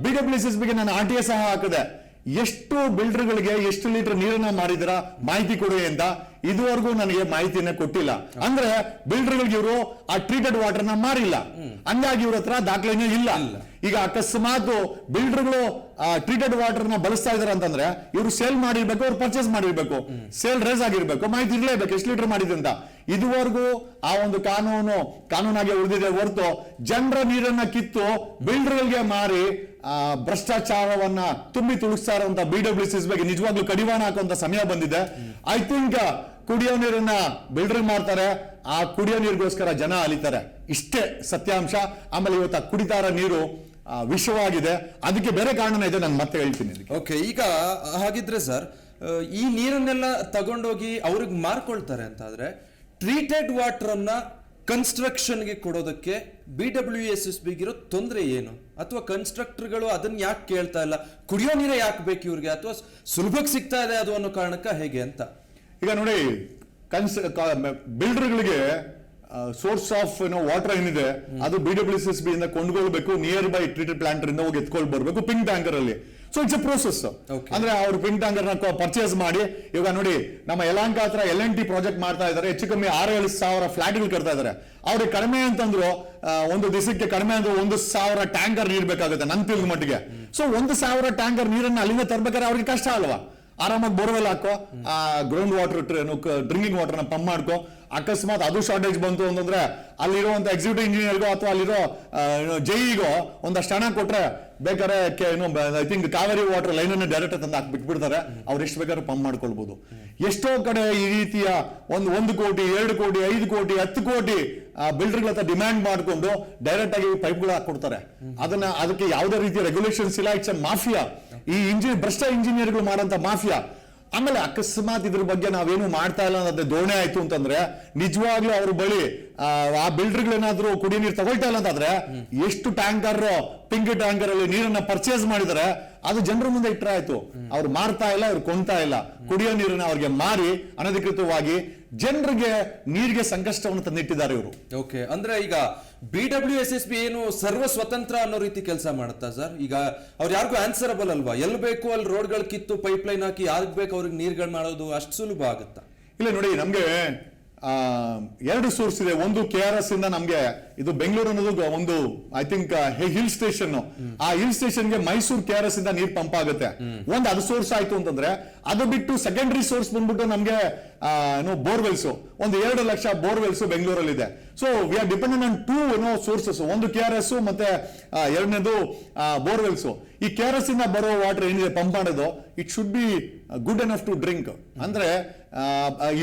BWCSB ಗೆ ನಾನು RTA ಸಹ ಹಾಕಿದೆ. ಎಷ್ಟು ಬಿಲ್ಡರ್ಗಳಿಗೆ ಎಷ್ಟು ಲೀಟರ್ ನೀರನ್ನ ಮಾಡಿದಿರ ಮಾಹಿತಿ ಕೊಡಿ ಅಂತ ಇದುವರೆಗೂ ನನಗೆ ಮಾಹಿತಿಯನ್ನ ಕೊಟ್ಟಿಲ್ಲ. ಅಂದ್ರೆ ಬಿಲ್ಡರ್ಗಳಿಗೆ ಇವರು ಆ ಟ್ರೀಟೆಡ್ ವಾಟರ್ ನ ಮಾರಿಲ್ಲ, ಹಂಗಾಗಿ ಇವ್ರ ಹತ್ರ ದಾಖಲೆನೇ ಇಲ್ಲ. ಈಗ ಅಕಸ್ಮಾತ್ ಬಿಲ್ಡರ್ಗಳು ಟ್ರೀಟೆಡ್ ವಾಟರ್ ನ ಬಳಸ್ತಾ ಇದಾರೆ ಅಂತಂದ್ರೆ ಇವರು ಸೇಲ್ ಮಾಡಿರ್ಬೇಕು, ಅವ್ರು ಪರ್ಚೇಸ್ ಮಾಡಿರ್ಬೇಕು, ಸೇಲ್ ರೇಸ್ ಆಗಿರ್ಬೇಕು, ಮಾಹಿತಿ ಇರ್ಲೇಬೇಕು ಎಷ್ಟು ಲೀಟರ್ ಮಾಡಿದೆ ಅಂತ. ಇದುವರೆಗೂ ಆ ಒಂದು ಕಾನೂನಾಗಿ ಉಳಿದಿದೆ ಹೊರತು ಜನರ ನೀರನ್ನ ಕಿತ್ತು ಬಿಲ್ಡರ್ಗಳಿಗೆ ಮಾರಿ ಭ್ರಷ್ಟಾಚಾರವನ್ನ ತುಂಬಿ ತುಳುಕ್ತಾ ಇರುವಂತ BWCSB ನಿಜವಾಗ್ಲೂ ಕಡಿವಾಣ ಹಾಕುವಂತ ಸಮಯ ಬಂದಿದೆ. ಐ ಥಿಂಕ್ ಕುಡಿಯೋ ನೀರನ್ನ ಬಿಲ್ಡರ್ ಮಾಡ್ತಾರೆ, ಆ ಕುಡಿಯೋ ನೀರಿಗೋಸ್ಕರ ಜನ ಅಲಿತಾರೆ. ಇಷ್ಟೇ ಸತ್ಯಾಂಶ. ಆಮೇಲೆ ಇವತ್ತು ಕುಡಿತಾರ ನೀರು ವಿಷವಾಗಿದೆ, ಅದಕ್ಕೆ ಬೇರೆ ಕಾರಣ ಇದೆ, ನಾನು ಮತ್ತೆ ಹೇಳ್ತೀನಿ. ಓಕೆ, ಈಗ ಹಾಗಿದ್ರೆ ಸರ್ ಈ ನೀರನ್ನೆಲ್ಲ ತಗೊಂಡೋಗಿ ಅವ್ರಿಗೆ ಮಾರ್ಕೊಳ್ತಾರೆ ಅಂತಾದ್ರೆ ಟ್ರೀಟೆಡ್ ವಾಟರ್ ಅನ್ನ ಕನ್ಸ್ಟ್ರಕ್ಷನ್ಗೆ ಕೊಡೋದಕ್ಕೆ BWSSB ಇರೋ ತೊಂದರೆ ಏನು? ಅಥವಾ ಕನ್ಸ್ಟ್ರಕ್ಟರ್ಗಳು ಅದನ್ನ ಯಾಕೆ ಕೇಳ್ತಾ ಇಲ್ಲ? ಕುಡಿಯೋ ನೀರೇ ಯಾಕೆ ಬೇಕು ಇವ್ರಿಗೆ? ಅಥವಾ ಸುಲಭಕ್ಕೆ ಸಿಗ್ತಾ ಇದೆ ಅದು ಅನ್ನೋ ಕಾರಣಕ್ಕ ಹೇಗೆ ಅಂತ? ಈಗ ನೋಡಿ, ಬಿಲ್ಡರ್ಗಳಿಗೆ ಸೋರ್ಸ್ ಆಫ್ ವಾಟರ್ ಏನಿದೆ ಅದು BWCSB ಇಂದ ಕೊಂಡ್ಕೊಳ್ಬೇಕು, ನಿಯರ್ ಬೈ ಟ್ರೀಟೆಡ್ ಪ್ಲಾಂಟ್ ಇಂದ ಹೋಗಿ ಎತ್ಕೊಂಡು ಬರ್ಬೇಕು ಪಿಂಕ್ ಟ್ಯಾಂಕರ್ ಅಲ್ಲಿ. So it's A process. ಅಂದ್ರೆ ಅವ್ರು ಪಿಂಕ್ ಟ್ಯಾಂಕರ್ ನ ಪರ್ಚೇಸ್ ಮಾಡಿ, ಇವಾಗ ನೋಡಿ ನಮ್ಮ ಯಲಹಂಕ ಹತ್ರ LNT ಪ್ರಾಜೆಕ್ಟ್ ಮಾಡ್ತಾ ಇದ್ದಾರೆ. ಹೆಚ್ಚು ಕಮ್ಮಿ 6-7 ಸಾವಿರ ಫ್ಲಾಟ್ಗಳು ಕಟ್ತಾ ಇದ್ದಾರೆ. ಅವ್ರಿಗೆ ಕಡಿಮೆ ಅಂತಂದ್ರು ಒಂದು ದಿವಸಕ್ಕೆ ಕಡಿಮೆ ಅಂದ್ರೆ 1,000 ಟ್ಯಾಂಕರ್ ನೀರ್ ಬೇಕಾಗುತ್ತೆ ನನ್ನ ತಿಳಿದ ಮಟ್ಟಿಗೆ. ಸೊ 1,000 ಟ್ಯಾಂಕರ್ ನೀರನ್ನ ಅಲ್ಲಿಂದ ತರ್ಬೇಕಾದ್ರೆ ಅವ್ರಿಗೆ ಕಷ್ಟ ಅಲ್ವಾ? ಆರಾಮಾಗಿ ಬೋರ್ವೆಲ್ ಹಾಕೋ, ಗ್ರೌಂಡ್ ವಾಟರ್ ಡ್ರಿಂಕಿಂಗ್ ವಾಟರ್ ನ ಪಂಪ್ ಮಾಡ್ಕೋ. ಅಕಸ್ಮಾತ್ ಅದು ಶಾರ್ಟೇಜ್ ಬಂತು ಅಂತಂದ್ರೆ ಅಲ್ಲಿರುವಂತ ಎಕ್ಸಿಕ್ಯೂಟಿವ್ ಇಂಜಿನಿಯರ್ಗೋ ಅಥವಾ ಅಲ್ಲಿರೋ JEಗೋ ಒಂದಷ್ಟು ಹಣ ಕೊಟ್ರೆ ಬೇಕಾದ್ರೆ I think Kaveri water line ಅನ್ನು ಡೈರೆಕ್ಟ್ ತಂದು ಬಿಟ್ಬಿಡ್ತಾರೆ. ಅವ್ರು ಎಷ್ಟು ಬೇಕಾದ್ರೂ ಪಂಪ್ ಮಾಡ್ಕೊಳ್ಬಹುದು. ಎಷ್ಟೋ ಕಡೆ ಈ ರೀತಿಯ 1 ಕೋಟಿ 2 ಕೋಟಿ 5 ಕೋಟಿ 10 ಕೋಟಿ ಬಿಲ್ಡರ್ಗಳ ಹತ್ರ ಡಿಮ್ಯಾಂಡ್ ಮಾಡಿಕೊಂಡು ಡೈರೆಕ್ಟ್ ಆಗಿ ಪೈಪ್ಗಳು ಹಾಕೊಡ್ತಾರೆ. ಅದಕ್ಕೆ ಯಾವುದೇ ರೀತಿಯ ರೆಗ್ಯುಲೇಷನ್ಸ್ ಇಲ್ಲ. It's A mafia. ಈ ಭ್ರಷ್ಟ ಇಂಜಿನಿಯರ್ಗಳು ಮಾಡಂತ ಮಾಫಿಯಾ. ಆಮೇಲೆ ಅಕಸ್ಮಾತ್ ಇದ್ರ ಬಗ್ಗೆ ನಾವೇನು ಮಾಡ್ತಾ ಇಲ್ಲ ಅನ್ನೋದೇ ಧೋರಣೆ ಆಯ್ತು ಅಂತಂದ್ರೆ ನಿಜವಾಗ್ಲೂ ಅವ್ರ ಬಳಿ ಆ ಬಿಲ್ಡರ್ಗಳೇನಾದ್ರೂ ಕುಡಿಯೋ ನೀರು ತಗೊಳ್ತಾ ಇಲ್ಲ ಅಂತಂದ್ರೆ ಎಷ್ಟು ಟ್ಯಾಂಕರ್ ಪಿಂಕ್ ಟ್ಯಾಂಕರ್ ಅಲ್ಲಿ ನೀರನ್ನ ಪರ್ಚೇಸ್ ಮಾಡಿದರೆ ಅದು ಜನರ ಮುಂದೆ ಇಟ್ಟರೆ ಆಯ್ತು. ಅವ್ರು ಮಾರ್ತಾ ಇಲ್ಲ, ಅವ್ರು ಕೊಂಡ್ತಾ ಇಲ್ಲ. ಕುಡಿಯೋ ನೀರನ್ನ ಅವ್ರಿಗೆ ಮಾರಿ ಅನಧಿಕೃತವಾಗಿ ಜನರಿಗೆ ನೀರಿಗೆ ಸಂಕಷ್ಟವನ್ನು ತಂದಿಟ್ಟಿದ್ದಾರೆ ಇವರು. ಓಕೆ, ಅಂದ್ರೆ ಈಗ BWSSB ಏನು ಸರ್ವ ಸ್ವತಂತ್ರ ಅನ್ನೋ ರೀತಿ ಕೆಲಸ ಮಾಡುತ್ತಾ ಸರ್? ಈಗ ಅವ್ರು ಯಾರಿಗೂ ಆನ್ಸರಬಲ್ ಅಲ್ವಾ? ಎಲ್ಲಿ ಬೇಕು ಅಲ್ಲಿ ರೋಡ್ಗಳು ಕಿತ್ತು ಪೈಪ್ ಲೈನ್ ಹಾಕಿ ಯಾರಿಗ್ ಬೇಕು ಅವ್ರಿಗೆ ನೀರ್ಗಳು ಮಾಡೋದು ಅಷ್ಟು ಸುಲಭ ಆಗುತ್ತಾ? ಇಲ್ಲ ನೋಡಿ, ನಮ್ಗೆ 2 ಸೋರ್ಸ್ ಇದೆ. ಒಂದು KRS ಇಂದ ನಮ್ಗೆ ಇದು ಬೆಂಗಳೂರು ಅನ್ನೋದು ಒಂದು ಐ ಥಿಂಕ್ ಹಿಲ್ ಸ್ಟೇಷನ್. ಆ ಹಿಲ್ ಸ್ಟೇಷನ್ಗೆ ಮೈಸೂರು KRS ಇಂದ ನೀರ್ ಪಂಪ್ ಆಗುತ್ತೆ. ಅದು ಸೋರ್ಸ್ ಆಯ್ತು ಅಂತಂದ್ರೆ ಅದು ಬಿಟ್ಟು ಸೆಕೆಂಡರಿ ಸೋರ್ಸ್ ಬಂದ್ಬಿಟ್ಟು ನಮ್ಗೆ ಬೋರ್ವೆಲ್ಸ್ ಒಂದು 2 ಲಕ್ಷ ಬೋರ್ವೆಲ್ಸ್ ಬೆಂಗಳೂರಲ್ಲಿ ಇದೆ. So we are dependent on 2 sources. ಒಂದು KRS ಮತ್ತೆ ಎರಡನೇದು ಬೋರ್ವೆಲ್ಸ್. ಈ KRS ಇಂದ ಬರೋ ವಾಟರ್ ಏನಿದೆ ಪಂಪ್ ಮಾಡೋದು, it should be good enough to drink. ಅಂದ್ರೆ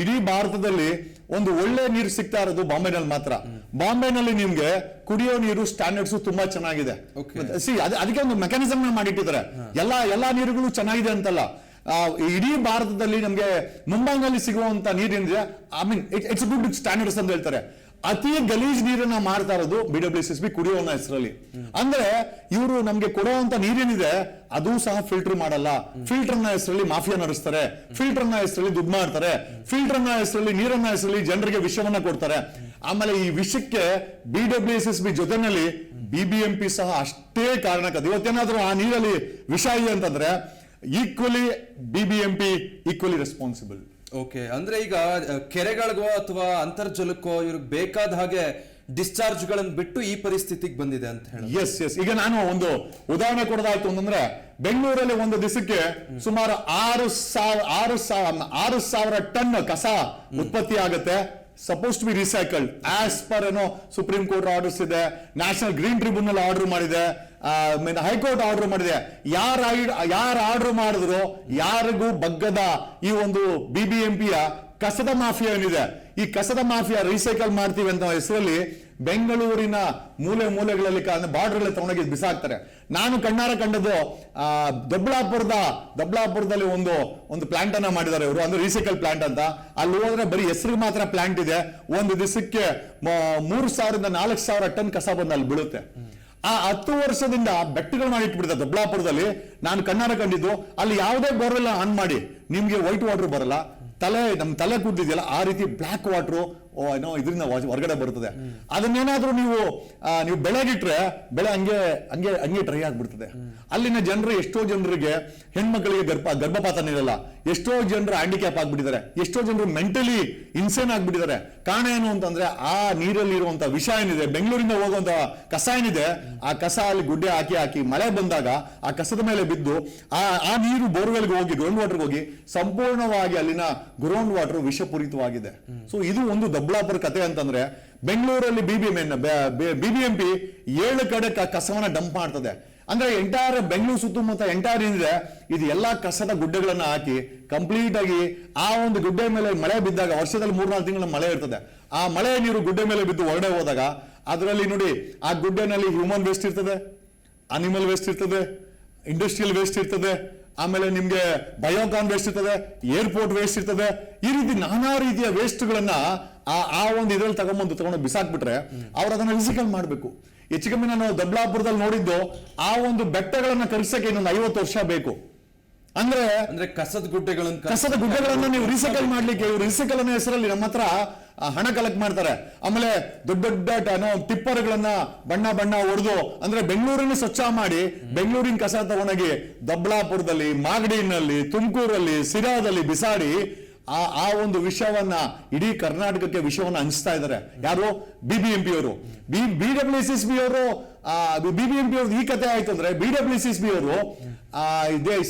ಇಡೀ ಭಾರತದಲ್ಲಿ ಒಂದು ಒಳ್ಳೆ ನೀರು ಸಿಗ್ತಾ ಇರೋದು ಬಾಂಬೆನಲ್ಲಿ ಮಾತ್ರ. ಬಾಂಬೆನಲ್ಲಿ ನಿಮ್ಗೆ ಕುಡಿಯೋ ನೀರು ಸ್ಟ್ಯಾಂಡರ್ಡ್ಸ್ ತುಂಬಾ ಚೆನ್ನಾಗಿದೆ. ಅದಕ್ಕೆ ಒಂದು ಮೆಕ್ಯಾನಿಸಮ್ ಮಾಡಿಟ್ಟಿದ್ದಾರೆ. ಎಲ್ಲಾ ನೀರುಗಳು ಚೆನ್ನಾಗಿದೆ ಅಂತಲ್ಲ. ಇಡೀ ಭಾರತದಲ್ಲಿ ನಮ್ಗೆ ಮುಂಬೈನಲ್ಲಿ ಸಿಗುವಂತ ನೀರೇನಿದೆ, I mean it's good standards ಅಂತ ಹೇಳ್ತಾರೆ. ಅತಿ ಗಲೀಜ್ ನೀರನ್ನ ಮಾಡ್ತಾ ಇರೋದು BWSSB ಕುಡಿಯೋ ಹೆಸರಲ್ಲಿ. ಅಂದ್ರೆ ಇವರು ನಮ್ಗೆ ಕೊಡುವಂತ ನೀರೇನಿದೆ ಅದು ಸಹ ಫಿಲ್ಟರ್ ಮಾಡಲ್ಲ. ಫಿಲ್ಟರ್ ನ ಹೆಸರಲ್ಲಿ ಮಾಫಿಯಾ ನಡೆಸ್ತಾರೆ, ಫಿಲ್ಟರ್ ನ ಹೆಸರಲ್ಲಿ ದುಡ್ಡು ಮಾಡ್ತಾರೆ, ಫಿಲ್ಟರ್ ನ ಹೆಸರಲ್ಲಿ ನೀರನ್ನ ಹೆಸರಲ್ಲಿ ಜನರಿಗೆ ವಿಷವನ್ನ ಕೊಡ್ತಾರೆ. ಆಮೇಲೆ ಈ ವಿಷಯಕ್ಕೆ BWSSB ಜೊತೆನಲ್ಲಿ BBMP ಸಹ ಅಷ್ಟೇ ಕಾರಣಕ್ಕೆ. ಇವತ್ತೇನಾದ್ರೂ ಆ ನೀರಲ್ಲಿ ವಿಷ ಇದೆ ಅಂತಂದ್ರೆ equally BBMP equally responsible. Okay, ಅಂದ್ರೆ ಈಗ ಕೆರೆಗಳಿಗೋ ಅಥವಾ ಅಂತರ್ಜಲಕ್ಕೋ ಇವ್ರಿಗೆ ಬೇಕಾದ ಹಾಗೆ ಡಿಸ್ಚಾರ್ಜ್ ಗಳನ್ನು ಬಿಟ್ಟು ಈ ಪರಿಸ್ಥಿತಿಗೆ ಬಂದಿದೆ ಅಂತ ಹೇಳಿ. ಎಸ್. ಈಗ ನಾನು ಒಂದು ಉದಾಹರಣೆ ಕೊಡೋದಾಯ್ತು ಅಂತಂದ್ರೆ ಬೆಂಗಳೂರಲ್ಲಿ ಒಂದು ದಿವಸಕ್ಕೆ ಸುಮಾರು 6,000 ಟನ್ ಕಸ ಉತ್ಪತ್ತಿ ಆಗುತ್ತೆ. Suppose to be recycled as per supreme court orders ಇದೆ, ನ್ಯಾಷನಲ್ ಗ್ರೀನ್ ಟ್ರಿಬ್ಯುನಲ್ ಆರ್ಡರ್ ಮಾಡಿದೆ, ಹೈಕೋರ್ಟ್ ಆರ್ಡರ್ ಮಾಡಿದೆ. ಯಾರು ಆರ್ಡರ್ ಮಾಡಿದ್ರು ಯಾರಿಗೂ ಬಗ್ಗದ ಈ ಒಂದು BBMPಯ ಕಸದ ಮಾಫಿಯಾ ಏನಿದೆ, ಈ ಕಸದ ಮಾಫಿಯಾ ರೀಸೈಕಲ್ ಮಾಡ್ತೀವಿ ಅಂತ ಹೆಸರಲ್ಲಿ ಬೆಂಗಳೂರಿನ ಮೂಲೆಗಳಲ್ಲಿ ಬಾರ್ಡರ್ ತಗೊಂಡೋಗಿ ಬಿಸಾಕ್ತಾರೆ. ನಾನು ಕಣ್ಣಾರ ಕಂಡದ್ದು ದೊಬ್ಲಾಪುರದಲ್ಲಿ ಒಂದು ಪ್ಲಾಂಟ್ ಅನ್ನ ಮಾಡಿದ್ದಾರೆ ಇವರು, ಅಂದ್ರೆ ರೀಸೈಕಲ್ ಪ್ಲಾಂಟ್ ಅಂತ. ಅಲ್ಲಿ ಹೋದ್ರೆ ಬರೀ ಹೆಸರಿಗೆ ಮಾತ್ರ ಪ್ಲಾಂಟ್ ಇದೆ. ಒಂದು ದಿವಸಕ್ಕೆ 3,000 ರಿಂದ 4,000 ಟನ್ ಕಸ ಬಂದು ಅಲ್ಲಿ ಬೀಳುತ್ತೆ. ಆ 10 ವರ್ಷದಿಂದ ಬೆಟ್ಟಗಳು ಮಾಡಿಟ್ಬಿಡ್ತಾರೆ ದೊಬ್ಲಾಪುರದಲ್ಲಿ. ನಾನು ಕಣ್ಣಾರ ಕಂಡಿದ್ದು ಅಲ್ಲಿ ಯಾವುದೇ ಬೋರ್ವೆಲ್ ಆನ್ ಮಾಡಿ ನಿಮ್ಗೆ ವೈಟ್ ವಾಟರ್ ಬರಲ್ಲ, ನಮ್ಮ ತಲೆ ಕೂದಿದೆಯಲ್ಲ ಆ ರೀತಿ ಬ್ಲಾಕ್ ವಾಟರ್ ಏನೋ ಇದರಿಂದ ಹೊರಗಡೆ ಬರ್ತದೆ. ಅದನ್ನೇನಾದ್ರೂ ನೀವು ಬೆಳೆಗಿಟ್ರೆ ಬೆಳೆ ಹಂಗೆ ಡ್ರೈ ಆಗ್ಬಿಡ್ತದೆ. ಅಲ್ಲಿನ ಜನರು, ಎಷ್ಟೋ ಜನರಿಗೆ ಹೆಣ್ಮಕ್ಳಿಗೆ ಗರ್ಭಪಾತ ಇರಲ್ಲ, ಎಷ್ಟೋ ಜನರು ಹ್ಯಾಂಡಿಕ್ಯಾಪ್ ಆಗ್ಬಿಟ್ಟಿದ್ದಾರೆ, ಎಷ್ಟೋ ಜನರು ಮೆಂಟಲಿ ಇನ್ಸೇನ್ ಆಗ್ಬಿಟ್ಟಿದ್ದಾರೆ. ಕಾರಣ ಏನು ಅಂತಂದ್ರೆ ಆ ನೀರಲ್ಲಿ ಇರುವಂತ ವಿಷ ಏನಿದೆ, ಬೆಂಗಳೂರಿಂದ ಹೋಗುವಂತ ಕಸ ಏನಿದೆ, ಆ ಕಸ ಅಲ್ಲಿ ಗುಡ್ಡೆ ಹಾಕಿ ಮಳೆ ಬಂದಾಗ ಆ ಕಸದ ಮೇಲೆ ಬಿದ್ದು ಆ ನೀರು ಬೋರ್ವೆಲ್ಗೆ ಹೋಗಿ ಗ್ರೌಂಡ್ ವಾಟರ್ಗೆ ಹೋಗಿ ಸಂಪೂರ್ಣವಾಗಿ ಅಲ್ಲಿನ ಗ್ರೌಂಡ್ ವಾಟರ್ ವಿಷಪೂರಿತವಾಗಿದೆ. ಸೊ ಇದು ಒಂದು ದೊಬ್ಲಾಪುರ ಕತೆ ಅಂತಂದ್ರೆ, ಬೆಂಗಳೂರಲ್ಲಿ BBMP 7 ಕಡೆ ಕಸವನ್ನ ಡಂಪ್ ಮಾಡ್ತದೆ. ಅಂದ್ರೆ ಎಂಟೈರ್ ಬೆಂಗಳೂರು ಸುತ್ತಮುತ್ತ ಎಂಟೈರ್ ಏನಿದೆ ಇದು ಎಲ್ಲಾ ಕಸದ ಗುಡ್ಡೆಗಳನ್ನ ಹಾಕಿ ಕಂಪ್ಲೀಟ್ ಆಗಿ ಆ ಒಂದು ಗುಡ್ಡೆ ಮೇಲೆ ಮಳೆ ಬಿದ್ದಾಗ, ವರ್ಷದಲ್ಲಿ 3-4 ತಿಂಗಳ ಮಳೆ ಇರ್ತದೆ, ಆ ಮಳೆ ನೀರು ಗುಡ್ಡೆ ಮೇಲೆ ಬಿದ್ದು ಹೊರಡೆ ಹೋದಾಗ ಅದರಲ್ಲಿ ನೋಡಿ ಆ ಗುಡ್ಡೆನಲ್ಲಿ ಹ್ಯೂಮನ್ ವೇಸ್ಟ್ ಇರ್ತದೆ, ಅನಿಮಲ್ ವೇಸ್ಟ್ ಇರ್ತದೆ, ಇಂಡಸ್ಟ್ರಿಯಲ್ ವೇಸ್ಟ್ ಇರ್ತದೆ, ಆಮೇಲೆ ನಿಮ್ಗೆ ಬಯೋಕಾನ್ ವೇಸ್ಟ್ ಇರ್ತದೆ, ಏರ್ಪೋರ್ಟ್ ವೇಸ್ಟ್ ಇರ್ತದೆ. ಈ ರೀತಿ ನಾನಾ ರೀತಿಯ ವೇಸ್ಟ್ಗಳನ್ನ ಆ ಒಂದು ಇದರಲ್ಲಿ ತಗೊಂಡು ಬಿಸಾಕ್ಬಿಟ್ರೆ ಅವ್ರು ಅದನ್ನ ರಿಸೈಕಲ್ ಮಾಡ್ಬೇಕು. ಹೆಚ್ಚು ಕಮ್ಮಿ ನಾನು ದೊಬ್ಲಾಪುರದಲ್ಲಿ ನೋಡಿದ್ದು ಆ ಒಂದು ಬೆಟ್ಟಗಳನ್ನ ಕರ್ಸಕ್ಕೆ ಇನ್ನೊಂದು 50 ವರ್ಷ ಬೇಕು. ಅಂದ್ರೆ ಕಸದ ಗುಡ್ಡೆಗಳನ್ನ ನೀವು ರೀಸೈಕಲ್ ಮಾಡ್ಲಿಕ್ಕೆ, ಇವ್ರು ರೀಸೈಕಲ್ ಅನ್ನೋ ಹೆಸರಲ್ಲಿ ನಮ್ಮ ಹತ್ರ ಹಣ ಕಲೆಕ್ಟ್ ಮಾಡ್ತಾರೆ. ಆಮೇಲೆ ದೊಡ್ಡ ಟಿಪ್ಪರ್ಗಳನ್ನ ಬಣ್ಣ ಹೊಡೆದು, ಅಂದ್ರೆ ಬೆಂಗಳೂರನ್ನ ಸ್ವಚ್ಛ ಮಾಡಿ ಬೆಂಗಳೂರಿನ ಕಸ ತಗೊಂಡೋಗಿ ದೊಬ್ಲಾಪುರದಲ್ಲಿ, ಮಾಗಡಿನಲ್ಲಿ, ತುಮಕೂರಲ್ಲಿ, ಸಿರಾದಲ್ಲಿ ಬಿಸಾಡಿ ಆ ಒಂದು ವಿಷಯವನ್ನ ಇಡೀ ಕರ್ನಾಟಕಕ್ಕೆ ವಿಷಯವನ್ನ ಹಂಚ್ತಾ ಇದ್ದಾರೆ. ಯಾರು? BBMP ಅವರು. BWSSB ಅವರು BBMP ಅವ್ರದ್ದು ಈ ಕತೆ ಆಯ್ತು ಅಂದ್ರೆ, BWSSB ಅವರು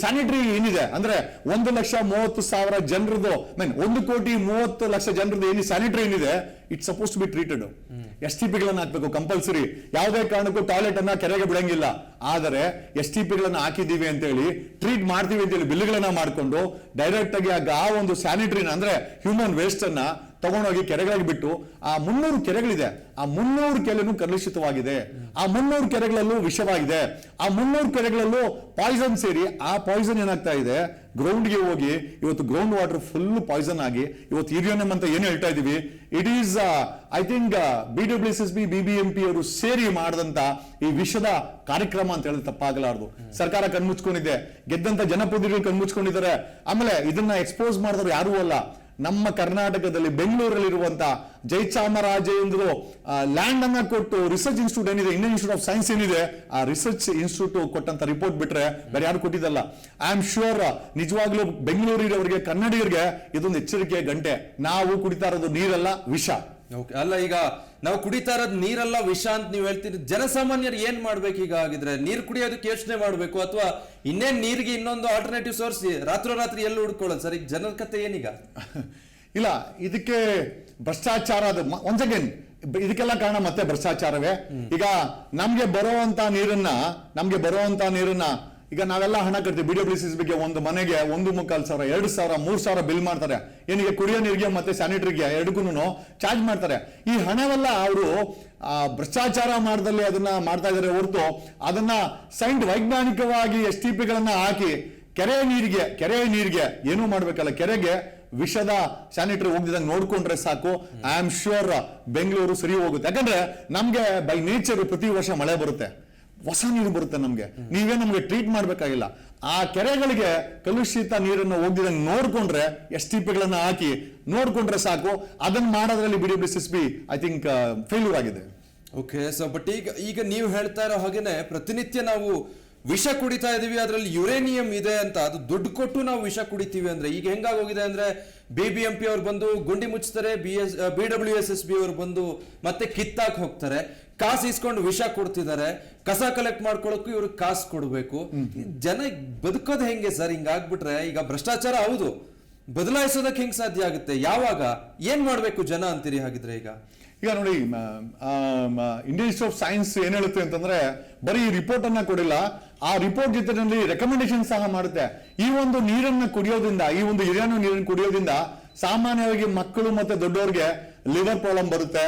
ಸ್ಯಾನಿಟರಿ ಏನಿದೆ ಅಂದ್ರೆ 1,30,000 ಜನರದು, 1,30,00,000 ಜನರದ್ದು ಏನು ಸ್ಯಾನಿಟರಿ ಏನಿದೆ, it's suppose to be treated. STPಗಳನ್ನ ಹಾಕ್ಬೇಕು ಕಂಪಲ್ಸರಿ. ಯಾವುದೇ ಕಾರಣಕ್ಕೂ ಟಾಯ್ಲೆಟ್ ಅನ್ನ ಕೆರೆಗೆ ಬಿಡಂಗಿಲ್ಲ. ಆದರೆ STPಗಳನ್ನ ಹಾಕಿದೀವಿ ಅಂತ ಹೇಳಿ, ಟ್ರೀಟ್ ಮಾಡ್ತೀವಿ ಅಂತ ಹೇಳಿ ಬಿಲ್ಗಳನ್ನ ಮಾಡ್ಕೊಂಡು ಡೈರೆಕ್ಟ್ ಆಗಿ ಆ ಒಂದು ಸ್ಯಾನಿಟರಿನ ಅಂದ್ರೆ ಹ್ಯೂಮನ್ ವೇಸ್ಟ್ ಅನ್ನ ತಗೊಂಡೋಗಿ ಕೆರೆಗಳಿಗೆ ಬಿಟ್ಟು, ಆ 300 ಕೆರೆಗಳಿದೆ, ಆ 300 ಕೆರೆನೂ ಕಲುಷಿತವಾಗಿದೆ. ಆ 300 ಕೆರೆಗಳಲ್ಲೂ ವಿಷವಾಗಿದೆ. ಆ 300 ಕೆರೆಗಳಲ್ಲೂ ಪಾಯ್ಸನ್ ಸೇರಿ ಆ ಪಾಯ್ಸನ್ ಏನಾಗ್ತಾ ಇದೆ, ಗ್ರೌಂಡ್ಗೆ ಹೋಗಿ ಇವತ್ತು ಗ್ರೌಂಡ್ ವಾಟರ್ ಫುಲ್ ಪಾಯ್ಸನ್ ಆಗಿ ಇವತ್ತು ಯುರೇನಿಯಂ ಅಂತ ಏನು ಹೇಳ್ತಾ ಇದೀವಿ, it is I think BWSSB BBMP ಅವರು ಸೇರಿ ಮಾಡಿದಂತ ಈ ವಿಷದ ಕಾರ್ಯಕ್ರಮ ಅಂತ ಹೇಳಿದ್ರೆ ತಪ್ಪಾಗಲಾರದು. ಸರ್ಕಾರ ಕಣ್ಮುಚ್ಕೊಂಡಿದೆ, ಗೆದ್ದಂತ ಜನಪ್ರತಿನಿಧಿಗಳು ಕಣ್ಮುಚ್ಕೊಂಡಿದ್ದಾರೆ. ಆಮೇಲೆ ಇದನ್ನ ಎಕ್ಸ್ಪೋಸ್ ಮಾಡಿದವರು ಯಾರೂ ಅಲ್ಲ, ನಮ್ಮ ಕರ್ನಾಟಕದಲ್ಲಿ ಬೆಂಗಳೂರಲ್ಲಿರುವಂತ ಜಯಚಾಮರಾಜೇಂದ್ರ ಲ್ಯಾಂಡ್ ಅನ್ನ ಕೊಟ್ಟು ರಿಸರ್ಚ್ ಇನ್ಸ್ಟಿಟ್ಯೂಟ್ ಏನಿದೆ, ಇಂಡಿಯನ್ ಇನ್ಸ್ಟಿಟ್ಯೂಟ್ ಆಫ್ ಸೈನ್ಸ್ ಏನಿದೆ, ಆ ರಿಸರ್ಚ್ ಇನ್ಸ್ಟಿಟ್ಯೂಟ್ ಕೊಟ್ಟಂತ ರಿಪೋರ್ಟ್ ಬಿಟ್ರೆ ಬೇರೆ ಯಾರು ಕೊಟ್ಟಿದ್ದಲ್ಲ. ಐ ಆಮ್ ಶ್ಯೂರ್ ನಿಜವಾಗ್ಲೂ ಬೆಂಗಳೂರಿನವರಿಗೆ, ಕನ್ನಡಿಗರಿಗೆ ಇದೊಂದು ಎಚ್ಚರಿಕೆಯ ಗಂಟೆ. ನಾವು ಕುಡಿತಾ ಇರೋದು ನೀರಲ್ಲ, ವಿಷ. ಅಲ್ಲ, ಈಗ ನಾವು ಕುಡಿತಾ ಇರೋದು ನೀರಲ್ಲ ವಿಷ ಅಂತ ನೀವು ಹೇಳ್ತೀರಿ. ಜನಸಾಮಾನ್ಯರು ಏನ್ ಮಾಡ್ಬೇಕು ಈಗ? ಆಗಿದ್ರೆ ನೀರು ಕುಡಿಯೋದಕ್ಕೆ ಯೋಚನೆ ಮಾಡ್ಬೇಕು, ಅಥವಾ ಇನ್ನೇನ್ ನೀರಿಗೆ ಇನ್ನೊಂದು ಆಲ್ಟರ್ನೇಟಿವ್ ಸೋರ್ಸ್ ರಾತ್ರಿ ಎಲ್ಲಿ ಹುಡ್ಕೊಳ್ಳೋದು ಸರ್? ಈಗ ಜನರ ಕತೆ ಏನೀಗ? ಇಲ್ಲ, ಇದಕ್ಕೆ ಭ್ರಷ್ಟಾಚಾರ, ಒನ್ಸ್ ಅಗೇನ್ ಇದಕ್ಕೆಲ್ಲ ಕಾರಣ ಮತ್ತೆ ಭ್ರಷ್ಟಾಚಾರವೇ. ಈಗ ನಮ್ಗೆ ಬರುವಂತ ನೀರನ್ನ ಈಗ ನಾವೆಲ್ಲ ಹಣ ಕಟ್ತೀವಿ. BWSSBಗೆ ಒಂದು ಮನೆಗೆ 1,45,000, 2,000, 3,000 ಬಿಲ್ ಮಾಡ್ತಾರೆ. ಏನಿಗೆ ಕುಡಿಯೋ ನೀರಿಗೆ ಮತ್ತೆ ಸ್ಯಾನಿಟರಿಗೆ ಎರಡಕ್ಕೂ ಚಾರ್ಜ್ ಮಾಡ್ತಾರೆ. ಈ ಹಣವೆಲ್ಲ ಅವರು ಭ್ರಷ್ಟಾಚಾರ ಮಾಡದಲ್ಲಿ ಅದನ್ನ ಮಾಡ್ತಾ ಇದ್ದಾರೆ ಹೊರತು ಅದನ್ನ ವೈಜ್ಞಾನಿಕವಾಗಿ STPಗಳನ್ನ ಹಾಕಿ ಕೆರೆ ನೀರಿಗೆ ಏನೂ ಮಾಡ್ಬೇಕಲ್ಲ, ಕೆರೆಗೆ ವಿಷದ ಸ್ಯಾನಿಟರಿ ಹೋಗ್ದಿದಂಗೆ ನೋಡ್ಕೊಂಡ್ರೆ ಸಾಕು. ಐ ಆಮ್ ಶ್ಯೂರ್ ಬೆಂಗಳೂರು ಸರಿ ಹೋಗುತ್ತೆ. ಯಾಕಂದ್ರೆ ನಮ್ಗೆ ಬೈ ನೇಚರ್ ಪ್ರತಿ ವರ್ಷ ಮಳೆ ಬರುತ್ತೆ, ಹೊಸ ನೀರು ಬರುತ್ತೆ ನಮ್ಗೆ. ನೀವೇ ನಮ್ಗೆ ಟ್ರೀಟ್ ಮಾಡ್ಬೇಕಾಗಿಲ್ಲ. ಆ ಕೆರೆಗಳಿಗೆ ಕಲುಷಿತ ನೀರನ್ನು ಹೋಗ್ದಿದಂಗೆ ನೋಡ್ಕೊಂಡ್ರೆ STPಗಳನ್ನ ಹಾಕಿ ನೋಡ್ಕೊಂಡ್ರೆ ಸಾಕು. ಅದನ್ನ ಮಾಡೋದ್ರಲ್ಲಿ BWSSB ಐ ಥಿಂಕ್ ಫೇಲ್ಯೂರ್ ಆಗಿದೆ. ಓಕೆ, ಸೊ ಬಟ್ ಈಗ ನೀವು ಹೇಳ್ತಾ ಇರೋ ಹಾಗೇನೆ ಪ್ರತಿನಿತ್ಯ ನಾವು ವಿಷ ಕುಡಿತಾ ಇದೀವಿ, ಅದರಲ್ಲಿ ಯುರೇನಿಯಂ ಇದೆ ಅಂತ, ಅದು ದುಡ್ಡು ಕೊಟ್ಟು ನಾವು ವಿಷ ಕುಡಿತೀವಿ ಅಂದ್ರೆ ಈಗ ಹೆಂಗಾಗೋಗಿದೆ ಅಂದ್ರೆ, BBMP ಅವ್ರು ಬಂದು ಗುಂಡಿ ಮುಚ್ತಾರೆ, BWSSB ಅವ್ರು ಬಂದು ಮತ್ತೆ ಕಿತ್ತಾಕ್ ಹೋಗ್ತಾರೆ, ಕಾಸು ಇಸ್ಕೊಂಡು ವಿಷ ಕೊಡ್ತಿದ್ದಾರೆ. ಕಸ ಕಲೆಕ್ಟ್ ಮಾಡ್ಕೊಳಕ್ಕೂ ಇವ್ರಿಗೆ ಕಾಸು ಕೊಡ್ಬೇಕು. ಜನ ಬದುಕೋದು ಹೆಂಗೆ ಸರ್? ಹಿಂಗಾಗ್ಬಿಟ್ರೆ ಈಗ ಭ್ರಷ್ಟಾಚಾರ ಹೌದು, ಬದಲಾಯಿಸೋದಕ್ಕೆ ಹೆಂಗ್ ಸಾಧ್ಯ ಆಗುತ್ತೆ? ಯಾವಾಗ ಏನ್ ಮಾಡ್ಬೇಕು ಜನ ಅಂತೀರಿ ಹಾಗಿದ್ರೆ? ಈಗ ಈಗ ನೋಡಿ, ಇಂಡಿಯನ್ ಇನ್ಸ್ಟಿಟ್ಯೂಟ್ ಆಫ್ ಸೈನ್ಸ್ ಏನ್ ಹೇಳುತ್ತೆ ಅಂತಂದ್ರೆ ಬರೀ ರಿಪೋರ್ಟ್ ಅನ್ನ ಕೊಡಿಲ್ಲ, ಆ ರಿಪೋರ್ಟ್ ಜೊತೆನಲ್ಲಿ ರೆಕಮೆಂಡೇಶನ್ ಸಹ ಮಾಡುತ್ತೆ. ಈ ಒಂದು ನೀರನ್ನ ಕುಡಿಯೋದ್ರಿಂದ, ಈ ಒಂದು ಯುರೇನಿಯಂ ನೀರನ್ನು ಕುಡಿಯೋದ್ರಿಂದ ಸಾಮಾನ್ಯವಾಗಿ ಮಕ್ಕಳು ಮತ್ತೆ ದೊಡ್ಡವರಿಗೆ ಲಿವರ್ ಪ್ರಾಬ್ಲಮ್ ಬರುತ್ತೆ,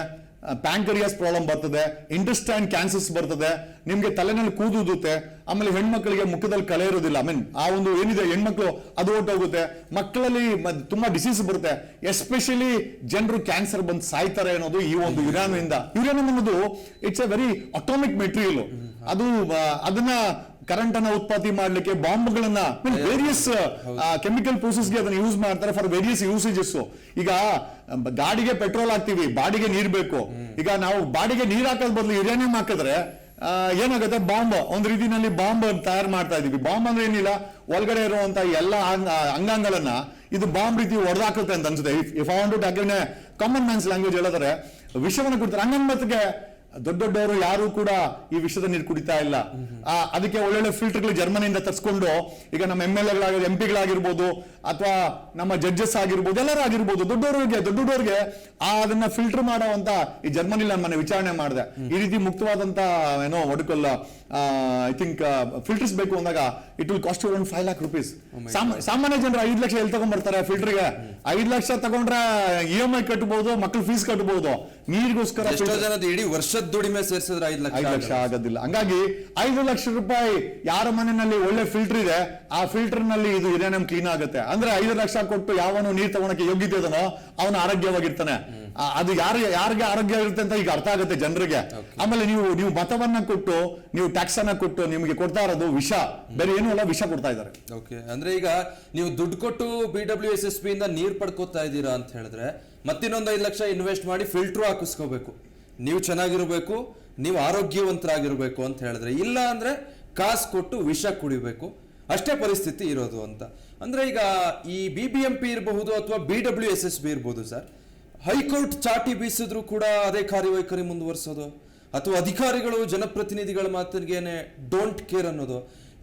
ಪ್ಯಾಂಕರಿಯಾಸ್ ಪ್ರಾಬ್ಲಮ್ ಬರ್ತದೆ, ಇಂಟೆಸ್ಟೈನ್ ಕ್ಯಾನ್ಸರ್ಸ್ ಬರ್ತದೆ, ನಿಮ್ಗೆ ತಲೆನಲ್ಲಿ ಕೂದುತ್ತೆ, ಆಮೇಲೆ ಹೆಣ್ಮಕ್ಳಿಗೆ ಮುಖದಲ್ಲಿ ಕಲೆ ಇರೋದಿಲ್ಲ, ಆ ಒಂದು ಏನಿದೆ ಹೆಣ್ಮಕ್ಳು ಅದು ಹೊಟ್ಟೋಗುತ್ತೆ, ಮಕ್ಕಳಲ್ಲಿ ತುಂಬಾ ಡಿಸೀಸ್ ಬರುತ್ತೆ, ಎಸ್ಪೆಷಲಿ ಜನರು ಕ್ಯಾನ್ಸರ್ ಬಂದು ಸಾಯ್ತಾರೆ ಅನ್ನೋದು ಈ ಒಂದು ಯುರೇನಿಯಂ ಇಂದ. ಯುರೇನಿಯಂ ಅನ್ನೋದು it's A very atomic material. ಅದು ಅದನ್ನ ಕರೆಂಟ್ ಅನ್ನ ಉತ್ಪತ್ತಿ ಮಾಡ್ಲಿಕ್ಕೆ ಬಾಂಬ್ಗಳನ್ನ ವೇರಿಯಸ್ ಕೆಮಿಕಲ್ ಪ್ರೊಸೆಸ್ಗೆ ಅದನ್ನ ಯೂಸ್ ಮಾಡ್ತಾರೆ ಫಾರ್ ವೇರಿಯಸ್ ಯೂಸೇಜಸ್. ಈಗ ಗಾಡಿಗೆ ಪೆಟ್ರೋಲ್ ಹಾಕ್ತಿವಿ, ಬಾಡಿಗೆ ನೀರ್ ಬೇಕು. ಈಗ ನಾವು ಬಾಡಿಗೆ ನೀರ್ ಹಾಕೋದ್ ಬದಲು ಯುರೇನಿಯಂ ಹಾಕಿದ್ರೆ ಏನಾಗುತ್ತೆ, ಬಾಂಬ್ ಒಂದು ರೀತಿನಲ್ಲಿ ಬಾಂಬ್ ತಯಾರು ಮಾಡ್ತಾ ಇದೀವಿ. ಬಾಂಬ್ ಅಂದ್ರೆ ಏನಿಲ್ಲ, ಒಳಗಡೆ ಇರುವಂತ ಎಲ್ಲ ಅಂಗಾಂಗಗಳನ್ನ ಇದು ಬಾಂಬ್ ರೀತಿ ಹೊಡೆದಾಕುತ್ತೆ ಅಂತ ಅನ್ಸುತ್ತೆ. If I want to talk in common man's language ಹೇಳಿದ್ರೆ ವಿಷವನ್ನ ಕೊಡ್ತಾರೆ. ಹಂಗನ್ಮತ್ತಿಗೆ ದೊಡ್ಡವರು ಯಾರು ಕೂಡ ಈ ವಿಷದ ನೀರು ಕುಡಿತಾ ಇಲ್ಲ. ಅದಕ್ಕೆ ಒಳ್ಳೊಳ್ಳೆ ಫಿಲ್ಟರ್ಗಳು ಜರ್ಮನಿಯಿಂದ ತರಿಸ್ಕೊಂಡು ಈಗ ನಮ್ಮ MLA MP ಅಥವಾ ನಮ್ಮ ಜಡ್ಜಸ್ ಆಗಿರ್ಬೋದು, ಎಲ್ಲರೂ ಆಗಿರ್ಬೋದು, ದೊಡ್ಡವರಿಗೆ ಅದನ್ನ ಫಿಲ್ಟರ್ ಮಾಡುವಂತ ಈ ಜರ್ಮನಿಲಿ ನಾನು ಮೊನ್ನೆ ವಿಚಾರಣೆ ಮಾಡಿದೆ. ಈ ರೀತಿ ಮುಕ್ತವಾದಂತ ಏನೋ ಒಡಕಲ್ಲ ಐ ಥಿಂಕ್ ಫಿಲ್ಟರ್ಸ್ ಬೇಕು ಅಂದಾಗ it will cost around 5 lakh rupees. ಸಾಮಾನ್ಯ ಜನರು 5 ಲಕ್ಷ ಎಲ್ಲಿ ತಗೊಂಡ್ಬರ್ತಾರೆ ಫಿಲ್ಟರ್ಗೆ? 5 ಲಕ್ಷ ತಗೊಂಡ್ರೆ EMI ಕಟ್ಟಬಹುದು, ಮಕ್ಕಳ ಫೀಸ್ ಕಟ್ಟಬಹುದು. ನೀರಿಗೋಸ್ಕರ ಇಡೀ ವರ್ಷದ ದುಡಿಮೆ ಸೇರಿಸಿದ್ರೆ 5 ಲಕ್ಷ ಆಗೋದಿಲ್ಲ. ಹಂಗಾಗಿ 5 ಲಕ್ಷ ರೂಪಾಯಿ ಯಾರ ಮನೆಯಲ್ಲಿ ಒಳ್ಳೆ ಫಿಲ್ಟರ್ ಇದೆ, ಆ ಫಿಲ್ಟರ್ ನಲ್ಲಿ ಇದು ಯುರೇನಿಯಂ ಕ್ಲೀನ್ ಆಗುತ್ತೆ ಅಂದ್ರೆ 5 ಲಕ್ಷ ಕೊಟ್ಟು ಯಾವನು ನೀರು ತಗೊಳಕ್ಕೆ ಯೋಗ್ಯತೆ ಇದನೋ ಅವನು ಆರೋಗ್ಯವಾಗಿರ್ತಾನೆ. ಅದು ಯಾರಿಗೆ ಆರೋಗ್ಯ ಇರುತ್ತೆ ಅಂತ ಈಗ ಅರ್ಥ ಆಗುತ್ತೆ ಜನರಿಗೆ. ಆಮೇಲೆ ನೀವು ಮತವನ್ನ ಕೊಟ್ಟು, ನೀವು ಟ್ಯಾಕ್ಸ್ ಅನ್ನ ಕೊಟ್ಟು ನಿಮಗೆ ಕೊಡ್ತಾ ಇರೋದು ವಿಷ, ಬೇರೆ ಏನೂ ಅಲ್ಲ, ವಿಷ ಕೊಡ್ತಾ ಇದ್ದಾರೆ. ಓಕೆ, ಅಂದ್ರೆ ಈಗ ನೀವು ದುಡ್ಡು ಕೊಟ್ಟು BWSSB ಇಂದ ನೀರ್ ಪಡ್ಕೋತಾ ಇದ್ದೀರಾ ಅಂತ ಹೇಳಿದ್ರೆ ಮತ್ತಿನ್ನೊಂದು 5 ಲಕ್ಷ ಇನ್ವೆಸ್ಟ್ ಮಾಡಿ ಫಿಲ್ಟರ್ ಹಾಕಿಸ್ಕೋಬೇಕು. ನೀವು ಚೆನ್ನಾಗಿರ್ಬೇಕು, ನೀವು ಆರೋಗ್ಯವಂತರಾಗಿರ್ಬೇಕು ಅಂತ ಹೇಳಿದ್ರೆ, ಇಲ್ಲ ಅಂದ್ರೆ ಕಾಸು ಕೊಟ್ಟು ವಿಷ ಕುಡಿಬೇಕು, ಅಷ್ಟೇ ಪರಿಸ್ಥಿತಿ ಇರೋದು ಅಂತ. ಅಂದ್ರೆ ಈಗ ಈ BBMP ಇರಬಹುದು ಅಥವಾ BWSSB ಇರ್ಬೋದು ಸರ್, ಹೈಕೋರ್ಟ್ ಚಾಟಿ ಬೀಸಿದ್ರು ಕೂಡ ಅದೇ ಕಾರ್ಯವೈಖರಿ ಮುಂದುವರಿಸೋದು, ಅಥವಾ ಅಧಿಕಾರಿಗಳು ಜನಪ್ರತಿನಿಧಿಗಳ ಮಾತಿಗೇನೆ ಡೋಂಟ್ ಕೇರ್ ಅನ್ನೋದು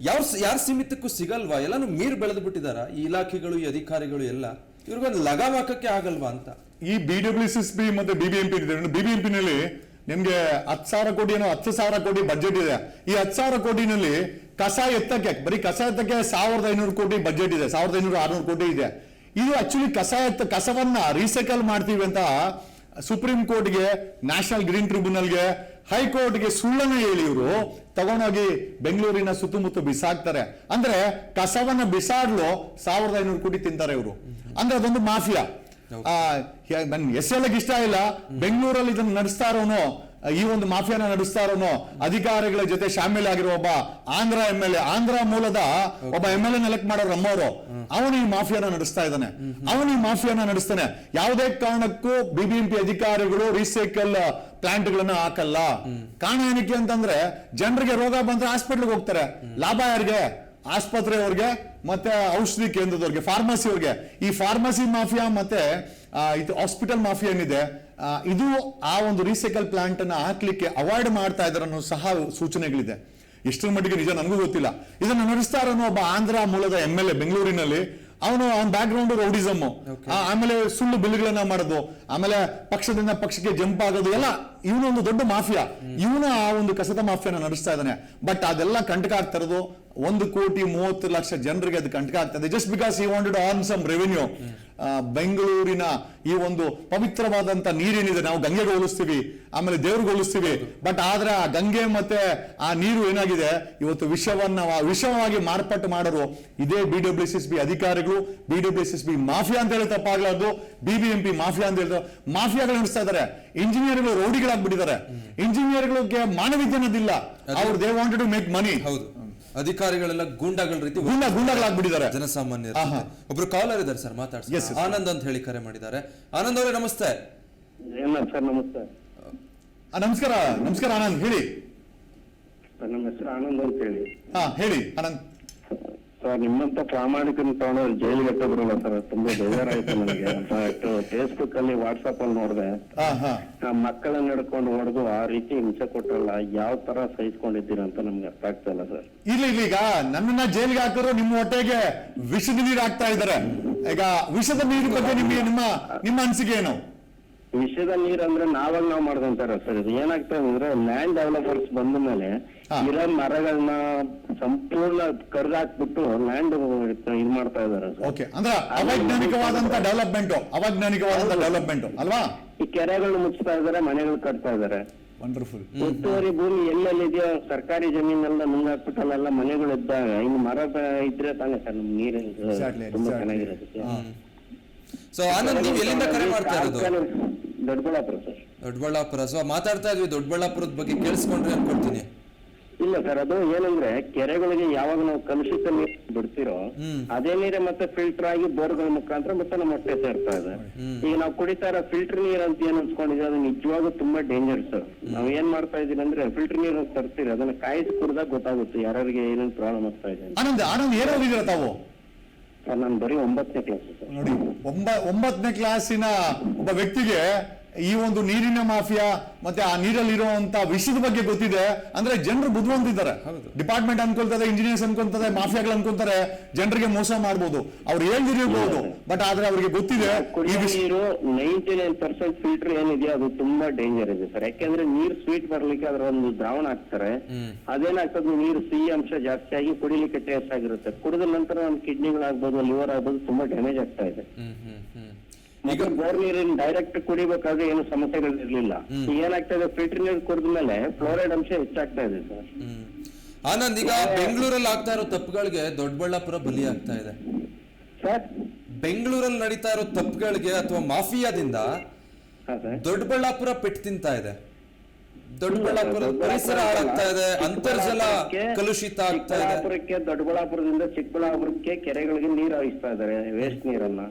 ಯಾರ ಸೀಮಿತಕ್ಕೂ ಸಿಗಲ್ವಾ? ಎಲ್ಲಾನು ಮೀರ್ ಬೆಳೆದು ಬಿಟ್ಟಿದಾರ ಈ ಇಲಾಖೆಗಳು, ಈ ಅಧಿಕಾರಿಗಳು ಎಲ್ಲ? ಇವ್ರಿಗೊಂದು ಲಗಾಮ್ ಹಾಕಕ್ಕೆ ಆಗಲ್ವಾ ಅಂತ. ಈ BWSSB ಮತ್ತೆ BBMP ಇದೆ. BBMP ನಲ್ಲಿ ನಿಮ್ಗೆ 10,000 ಕೋಟಿ ಏನೋ 10,000 ಕೋಟಿ ಬಜೆಟ್ ಇದೆ. ಈ 10,000 ಕೋಟಿನಲ್ಲಿ ಕಸ ಎತ್ತಕ್ಕೆ, ಬರೀ ಕಸ ಎತ್ತಕ್ಕೆ 1,500 ಕೋಟಿ ಬಜೆಟ್ ಇದೆ, 1,500-600 ಕೋಟಿ ಇದೆ. ಇದು ಆಕ್ಚುಲಿ ಕಸವನ್ನ ರೀಸೈಕಲ್ ಮಾಡ್ತೀವಿ ಅಂತ ಸುಪ್ರೀಂ ಕೋರ್ಟ್ಗೆ, ನ್ಯಾಷನಲ್ ಗ್ರೀನ್ ಟ್ರಿಬ್ಯುನಲ್ಗೆ, ಹೈಕೋರ್ಟ್ಗೆ ಸುಳ್ಳನ್ನ ಹೇಳಿ ಇವರು ತಗೊಂಡೋಗಿ ಬೆಂಗಳೂರಿನ ಸುತ್ತಮುತ್ತ ಬಿಸಾಕ್ತಾರೆ. ಅಂದ್ರೆ ಕಸವನ್ನ ಬಿಸಾಡ್ಲು 1,500 ಕೋಟಿ ತಿಂತಾರೆ ಇವರು. ಅಂದ್ರೆ ಅದೊಂದು ಮಾಫಿಯಾ. ನನ್ ಹೆಸರಿಗೆ ಇಷ್ಟ ಇಲ್ಲ, ಬೆಂಗಳೂರಲ್ಲಿ ಇದನ್ನು ನಡೆಸ್ತಾ ಇರೋನು, ಈ ಒಂದು ಮಾಫಿಯಾನ ನಡೆಸ್ತಾ ಇರೋನು ಅಧಿಕಾರಿಗಳ ಜೊತೆ ಶಾಮೀಲ್ ಆಗಿರೋ ಒಬ್ಬ ಆಂಧ್ರ ಮೂಲದ ಒಬ್ಬ MLA ಎಲೆಕ್ಟ್ ಮಾಡೋರು ನಮ್ಮವರು, ಅವನು ಈ ಮಾಫಿಯಾನ ನಡೆಸ್ತಾ ಇದ್ದಾನೆ. ನಡೆಸ್ತಾನೆ. ಯಾವುದೇ ಕಾರಣಕ್ಕೂ BBMP ಅಧಿಕಾರಿಗಳು ರೀಸೈಕಲ್ ಪ್ಲಾಂಟ್ ಗಳನ್ನ ಹಾಕಲ್ಲ. ಕಾರಣ ಏನಕ್ಕೆ ಅಂತಂದ್ರೆ ಜನರಿಗೆ ರೋಗ ಬಂದ್ರೆ ಹಾಸ್ಪಿಟಲ್ಗೆ ಹೋಗ್ತಾರೆ. ಲಾಭ ಯಾರಿಗೆ? ಆಸ್ಪತ್ರೆಯವ್ರಿಗೆ ಮತ್ತೆ ಔಷಧಿ ಕೇಂದ್ರದವ್ರಿಗೆ, ಫಾರ್ಮಸಿಯವ್ರಿಗೆ. ಈ ಫಾರ್ಮಸಿ ಮಾಫಿಯಾ ಮತ್ತೆ ಇದು ಹಾಸ್ಪಿಟಲ್ ಮಾಫಿಯಾ ಏನಿದೆ, ಇದು ಆ ಒಂದು ರೀಸೈಕಲ್ ಪ್ಲಾಂಟ್ ಅನ್ನ ಹಾಕ್ಲಿಕ್ಕೆ ಅವಾಯ್ಡ್ ಮಾಡ್ತಾ ಇದ್ದಾರೆ ಅನ್ನೋ ಸಹ ಸೂಚನೆಗಳಿದೆ. ಎಷ್ಟರ ಮಟ್ಟಿಗೆ ನಿಜ ನನಗೂ ಗೊತ್ತಿಲ್ಲ. ಇದನ್ನ ನಡೆಸ್ತಾ ಇರೋನು ಒಬ್ಬ ಆಂಧ್ರ ಮೂಲದ MLA ಬೆಂಗಳೂರಿನಲ್ಲಿ. ಅವನ ಬ್ಯಾಕ್ ಗ್ರೌಂಡ್ ರೌಡಿಸಮ್, ಆಮೇಲೆ ಸುಳ್ಳು ಬಿಲ್ಗಳನ್ನ ಮಾಡೋದು, ಆಮೇಲೆ ಪಕ್ಷದಿಂದ ಪಕ್ಷಕ್ಕೆ ಜಂಪ್ ಆಗೋದು ಎಲ್ಲ ಇವನೊಂದು ದೊಡ್ಡ ಮಾಫಿಯಾ. ಇವನು ಆ ಒಂದು ಕಸದ ಮಾಫಿಯಾನ ನಡೆಸ್ತಾ ಇದ್ದಾನೆ. ಬಟ್ ಅದೆಲ್ಲ ಕಂಟಕ ಆಗ್ತಾ ಇರೋದು 1,30,00,000 ಜನರಿಗೆ ಅದು ಕಂಟಕ ಆಗ್ತದೆ. ಜಸ್ಟ್ ಬಿಕಾಸ್ ಈ wanted to earn some revenue. ಬೆಂಗಳೂರಿನ ಈ ಒಂದು ಪವಿತ್ರವಾದಂತ ನೀರೇನಿದೆ, ನಾವು ಗಂಗೆಗೆ ಹೋಲಿಸ್ತೀವಿ, ಆಮೇಲೆ ದೇವ್ರಿಗೆ ಹೋಲಿಸ್ತೀವಿ. ಬಟ್ ಆದ್ರೆ ಆ ಗಂಗೆ ಮತ್ತೆ ಆ ನೀರು ಏನಾಗಿದೆ ಇವತ್ತು ವಿಷವಾಗಿ ಮಾರ್ಪಾಟು ಮಾಡೋರು ಇದೇ BWSSB ಅಧಿಕಾರಿಗಳು. BWSSB ಮಾಫಿಯಾ ಅಂತ ಹೇಳಿ ತಪ್ಪಾಗ್ಲಾರ್ದು, BBMP ಮಾಫಿಯಾ ಅಂತ ಹೇಳಿದ್ರು. ಮಾಫಿಯಾಗಳು ನಡೆಸ್ತಾ ಇದ್ದಾರೆ. ಇಂಜಿನಿಯರ್ಗಳು ರೌಡಿಗಳಾಗ್ಬಿಟ್ಟಿದ್ದಾರೆ. ಇಂಜಿನಿಯರ್ಗಳಿಗೆ ಮಾನವೀಯತೆನದಿಲ್ಲ. ಅವ್ರು they wanted to make money. ಹೌದು, ಅಧಿಕಾರಿಗಳೆಲ್ಲ ಗೂಂಡಾಗಳ ರೀತಿ ಗೂಂಡಾಗಳಾಗ್ಬಿಟ್ಟಿದ್ದಾರೆ ಜನಸಾಮಾನ್ಯರು. ಒಬ್ರು ಕಾಲರ್ ಇದ್ದಾರೆ ಸರ್, ಮಾತಾಡ್ಸಿ. ಆನಂದ್ ಅಂತ ಹೇಳಿ ಕರೆ ಮಾಡಿದ್ದಾರೆ. ಆನಂದ್ ಅವರೇ ನಮಸ್ತೆ. ಸರ್ ನಮಸ್ತೆ. ನಮಸ್ಕಾರ ಆನಂದ್, ಹೇಳಿ. ನಮ್ಮ ಹೆಸರು ಆನಂದ್ ಅಂತ ಹೇಳಿ. ಹೇಳಿ ಆನಂದ್. ಸರ್ ನಿಮ್ಮಂತ ಪ್ರಾಮಾಣಿಕನ ತಗೊಂಡು ಜೈಲಿಗೆ ಎತ್ತಬಿಡಲ್ಲ ಸರ್, ತುಂಬಾ ಬೇಜಾರಾಯ್ತು ನನಗೆ. ಫೇಸ್ಬುಕ್ ಅಲ್ಲಿ ವಾಟ್ಸ್ಆಪ್ ಅಲ್ಲಿ ನೋಡಿದೆ, ಮಕ್ಕಳನ್ನ ಹಿಡ್ಕೊಂಡು ಹೊಡೆದು ಆ ರೀತಿ ಹಿಂಸೆ ಕೊಟ್ರಲ್ಲ, ಯಾವ ತರ ಸಹಿಸ್ಕೊಂಡಿದ್ದೀರಾ ಅಂತ ನಮ್ಗೆ ಅರ್ಥ ಆಗ್ತಾ ಇಲ್ಲ ಸರ್. ಇಲ್ಲ ಈಗ ನನ್ನನ್ನ ಜೈಲಿಗೆ ಹಾಕಿದ್ರು ನಿಮ್ಮ ಹೊಟ್ಟೆಗೆ ವಿಷದ ನೀರು ಹಾಕ್ತಾ ಇದ್ದಾರೆ. ಈಗ ವಿಷದ ನೀರು ಬಗ್ಗೆ ನಿಮ್ಮ ಅನಿಸಿಕೆ ಏನು? ವಿಷದ ನೀರ್ ಅಂದ್ರೆ ನಾವಾಗ ನಾವ್ ಮಾಡ್ಕೊಂತಾರ ಸರ್. ಇದು ಏನಾಗ್ತದೆ ಅಂದ್ರೆ ಲ್ಯಾಂಡ್ ಡೆವಲಪರ್ಸ್ ಬಂದ ಮೇಲೆ ಇರೋ ಮರಗಳನ್ನ ಸಂಪೂರ್ಣ ಕರ್ದು ಹಾಕ್ಬಿಟ್ಟು ಲ್ಯಾಂಡ್ ಇದ್ ಮಾಡ್ತಾ ಇದಾರೆ. ಓಕೆ, ಅಂದ್ರೆ ಅವೈಜ್ಞಾನಿಕವಾದಂತ ಡೆವಲಪ್ಮೆಂಟ್ ಅಲ್ವಾ? ಈ ಕೆರೆಗಳು ಮುಚ್ತಾ ಇದಾರೆ, ಮನೆಗಳು ಕಟ್ತಾ ಇದಾರೆ. ವಂಡರ್ಫುಲ್. ಒತ್ತುವರಿ ಭೂಮಿ ಎಲ್ಲೆಲ್ಲಿದೆಯೋ ಸರ್ಕಾರಿ ಜಮೀನೆಲ್ಲ ನುಂಗಾಕ್ಬಿಟ್ಟು ಅಲ್ಲೆಲ್ಲ ಮನೆಗಳು ಇದ್ದಾಗ ಇನ್ನು ಮರ ಇದ್ರೆ ತಾನೇ ಸರ್ ನಮ್ ನೀರಿನ ತುಂಬಾ ಚೆನ್ನಾಗಿರೋದಕ್ಕೆ. ಸೊ ಆನಂದ್, ನೀವು ಎಲ್ಲಿಂದ ಕರೆ ಮಾಡ್ತಾ ಇರೋದು? ದೊಡ್ಡಬಳ್ಳಾಪುರ ಸರ್. ದೊಡ್ಡಬಳ್ಳಾಪುರ. ಸೊ ಮಾತಾಡ್ತಾ ಇದ್ವಿ ದೊಡ್ಡಬಳ್ಳಾಪುರದ ಬಗ್ಗೆ, ಕೇಳಿಸ್ಕೊಂಡ್ರೆ ಅನ್ಕೊಳ್ತೀನಿ. ಇಲ್ಲ ಸರ್, ಅದು ಏನಂದ್ರೆ ಕೆರೆಗಳಿಗೆ ಯಾವಾಗ ನಾವು ಕಲುಷಿತ ನೀರು ಬಿಡ್ತಿರೋ ಅದೇ ನೀರೇ ಮತ್ತೆ ಫಿಲ್ಟರ್ ಆಗಿ ಬೋರ್ಗಳ ಮುಖಾಂತರ ಮತ್ತೆ ನಮ್ಮ ಹೊಟ್ಟೆ ಸೇರ್ತಾ ಇದೆ. ಈಗ ನಾವು ಕುಡಿತಾ ಇರೋ ಫಿಲ್ಟರ್ ನೀರ್ ಅಂತ ಏನ್ ಅನ್ಸ್ಕೊಂಡಿದ್ರೆ ಅದು ನಿಜವಾಗೂ ತುಂಬಾ ಡೇಂಜರ್ ಸರ್. ನಾವ್ ಏನ್ ಮಾಡ್ತಾ ಇದೀವಿ ಅಂದ್ರೆ ಫಿಲ್ಟರ್ ನೀರ್ ತರ್ತೀರಿ, ಅದನ್ನ ಕಾಯಿಸಿ ಕುಡ್ದಾಗ ಗೊತ್ತಾಗುತ್ತೆ ಯಾರಿಗೆ ಏನೇನ್ ಪ್ರಾಬ್ಲಮ್ ಆಗ್ತಾ ಇದೆ. ಆನಂದ್ ಏನ್ ಓದಿದಿರ ತಾವು? ಸರ್ ನಾನು ಬರೀ 9ನೇ ಕ್ಲಾಸ್ ಸರ್. ನೋಡಿ, 9ನೇ ಕ್ಲಾಸಿನ ಒಬ್ಬ ವ್ಯಕ್ತಿಗೆ ಈ ಒಂದು ನೀರಿನ ಮಾಫಿಯಾ ಮತ್ತೆ ಆ ನೀರಲ್ಲಿ ಇರುವಂತ ವಿಷಯದ ಬಗ್ಗೆ ಗೊತ್ತಿದೆ ಅಂದ್ರೆ ಜನರು ಬುದ್ಧಿವಂತಿದ್ದಾರೆ. ಡಿಪಾರ್ಟ್ಮೆಂಟ್ ಅನ್ಕೊಳ್ತದೆ, ಇಂಜಿನಿಯರ್ಸ್ ಅನ್ಕೊಂತಾರೆ, ಮಾಫಿಯಾಗಳು ಅನ್ಕೊಂತಾರೆ ಜನರಿಗೆ ಮೋಸ ಮಾಡ್ಬೋದು, ಅವ್ರು ಹೇಳ್ದಿರಬಹುದು. ಬಟ್ ಆದ್ರೆ ಅವ್ರಿಗೆ ಗೊತ್ತಿದೆ ಕುಡಿಯೋ ನೀರು 99% ಫಿಲ್ಟರ್ ಏನಿದೆಯೋ ಅದು ತುಂಬಾ ಡೇಂಜರ್ ಇದೆ ಸರ್. ಯಾಕೆಂದ್ರೆ ನೀರು ಸ್ವೀಟ್ ಬರ್ಲಿಕ್ಕೆ ಅದರ ಒಂದು ದ್ರಾವಣ ಹಾಕ್ತಾರೆ, ಅದೇನಾಗ್ತದೆ ನೀರು ಸಿಹಿ ಅಂಶ ಜಾಸ್ತಿ ಆಗಿ ಕುಡಿಲಿಕ್ಕೆ ಟೇಸ್ಟ್ ಆಗಿರುತ್ತೆ. ಕುಡಿದ ನಂತರ ನಮ್ಮ ಕಿಡ್ನಿಗಳಾಗ್ಬೋದು, ಲಿವರ್ ಆಗ್ಬೋದು, ತುಂಬಾ ಡ್ಯಾಮೇಜ್ ಆಗ್ತಾ ಇದೆ. ಈಗ ಬೋರ್ ನೀರಿನ ಡೈರೆಕ್ಟ್ ಕುಡಿಬೇಕಾದ್ರೆ ಏನು ಸಮಸ್ಯೆಗಳು ಇರ್ಲಿಲ್ಲ. ಈಗ ಏನಾಗ್ತದೆ ಫಿಲ್ಟರ್ ನೀರು ಕುಡಿದ ಮೇಲೆ ಫ್ಲೋರೈಡ್ ಅಂಶ ಹೆಚ್ಚಾಗ್ತಾ ಇದೆ ಸರ್. ಆನಂದ್, ಈಗ ಬೆಂಗಳೂರಲ್ಲಿ ಆಗ್ತಾ ಇರೋ ತಪ್ಪುಗಳಿಗೆ ದೊಡ್ಡಬಳ್ಳಾಪುರ ಬಲಿ ಆಗ್ತಾ ಇದೆ ಸರ್. ಬೆಂಗಳೂರಲ್ಲಿ ನಡೀತಾ ಇರೋ ತಪ್ಪುಗಳಿಗೆ ಅಥವಾ ಮಾಫಿಯಾದಿಂದ ದೊಡ್ಡಬಳ್ಳಾಪುರ ಪೆಟ್ಟು ತಿಂತಾ ಇದೆ. ದೊಡ್ಡಬಳ್ಳಾಪುರ ಪರಿಸರ ಹಾಳಾಗ್ತಾ ಇದೆ, ಅಂತರ್ಜಲ ಕಲುಷಿತ ಆಗ್ತಾ ಇದೆ. ದೊಡ್ಡಬಳ್ಳಾಪುರದಿಂದ ಚಿಕ್ಕಬಳ್ಳಾಪುರಕ್ಕೆ ಕೆರೆಗಳಿಗೆ ನೀರು ಹಾಯಿಸ್ತಾ ಇದಾರೆ, ವೇಸ್ಟ್ ನೀರನ್ನ.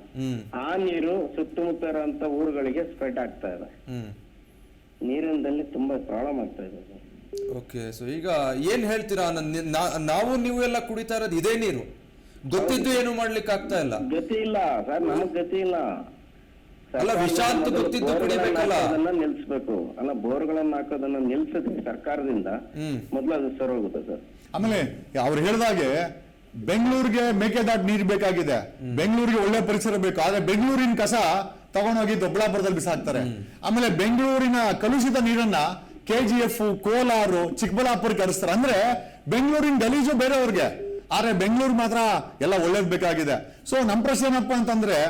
ಆ ನೀರು ಸುತ್ತಮುತ್ತ ಇರುವಂತ ಊರುಗಳಿಗೆ ಸ್ಪ್ರೆಡ್ ಆಗ್ತಾ ಇದೆ. ನೀರಿನಲ್ಲಿ ತುಂಬಾ ಪ್ರಾಬ್ಲಮ್ ಆಗ್ತಾ ಇದೆ. ಓಕೆ, ಸೊ ಈಗ ಏನ್ ಹೇಳ್ತೀರಾ? ನಾವು ನೀವು ಎಲ್ಲ ಕುಡಿತಾ ಇರೋದು ಇದೇ ನೀರು, ಗೊತ್ತಿದ್ದು ಏನು ಮಾಡ್ಲಿಕ್ಕೆ ಆಗ್ತಾ ಇಲ್ಲ. ಗತಿ ಇಲ್ಲ ಸರ್, ನಮಗ್ ಗತಿ ಇಲ್ಲ. ಅಲ್ಲ, ವಿಷಾಂತ ಗೊತ್ತಿದ್ದು ಕುಡಿಬೇಕಲ್ಲ. ಅದನ್ನ ನಿಲ್ಸ್ಬೇಕು ಅಲ್ಲ, ಬೋರ್ಗಳನ್ನ ಹಾಕೋದನ್ನ ನಿಲ್ಸಿದ್ರೆ ಸರ್ಕಾರದಿಂದ ಮೊದ್ಲು ಅದು ಸರ್ ಹೋಗುತ್ತೆ ಸರ್. ಆಮೇಲೆ ಅವ್ರು ಹೇಳಿದಾಗೆ ಬೆಂಗಳೂರಿಗೆ ಮೇಕೆದಾಟು ನೀರು ಬೇಕಾಗಿದೆ, ಬೆಂಗಳೂರಿಗೆ ಒಳ್ಳೆ ಪರಿಸರ ಬೇಕು. ಆದ್ರೆ ಬೆಂಗಳೂರಿನ ಕಸ ತಗೊಂಡೋಗಿ ದೊಡ್ಡಬಳ್ಳಾಪುರದಲ್ಲಿ ಬಿಸಾಕ್ತಾರೆ. ಆಮೇಲೆ ಬೆಂಗಳೂರಿನ ಕಲುಷಿತ ನೀರನ್ನ KGF, ಕೋಲಾರ, ಚಿಕ್ಕಬಳ್ಳಾಪುರಕ್ಕೆ ಹರಿಸ್ತಾರೆ. ಅಂದ್ರೆ ಬೆಂಗಳೂರಿನ ಗಲೀಜು ಬೇರೆಯವ್ರಿಗೆ, ಆದ್ರೆ ಬೆಂಗಳೂರು ಮಾತ್ರ ಎಲ್ಲ ಒಳ್ಳೇದ್ ಬೇಕಾಗಿದೆ. ಸೊ ನಮ್ ಪ್ರಶ್ನೆ ಏನಪ್ಪಾ ಅಂತಂದ್ರೆ,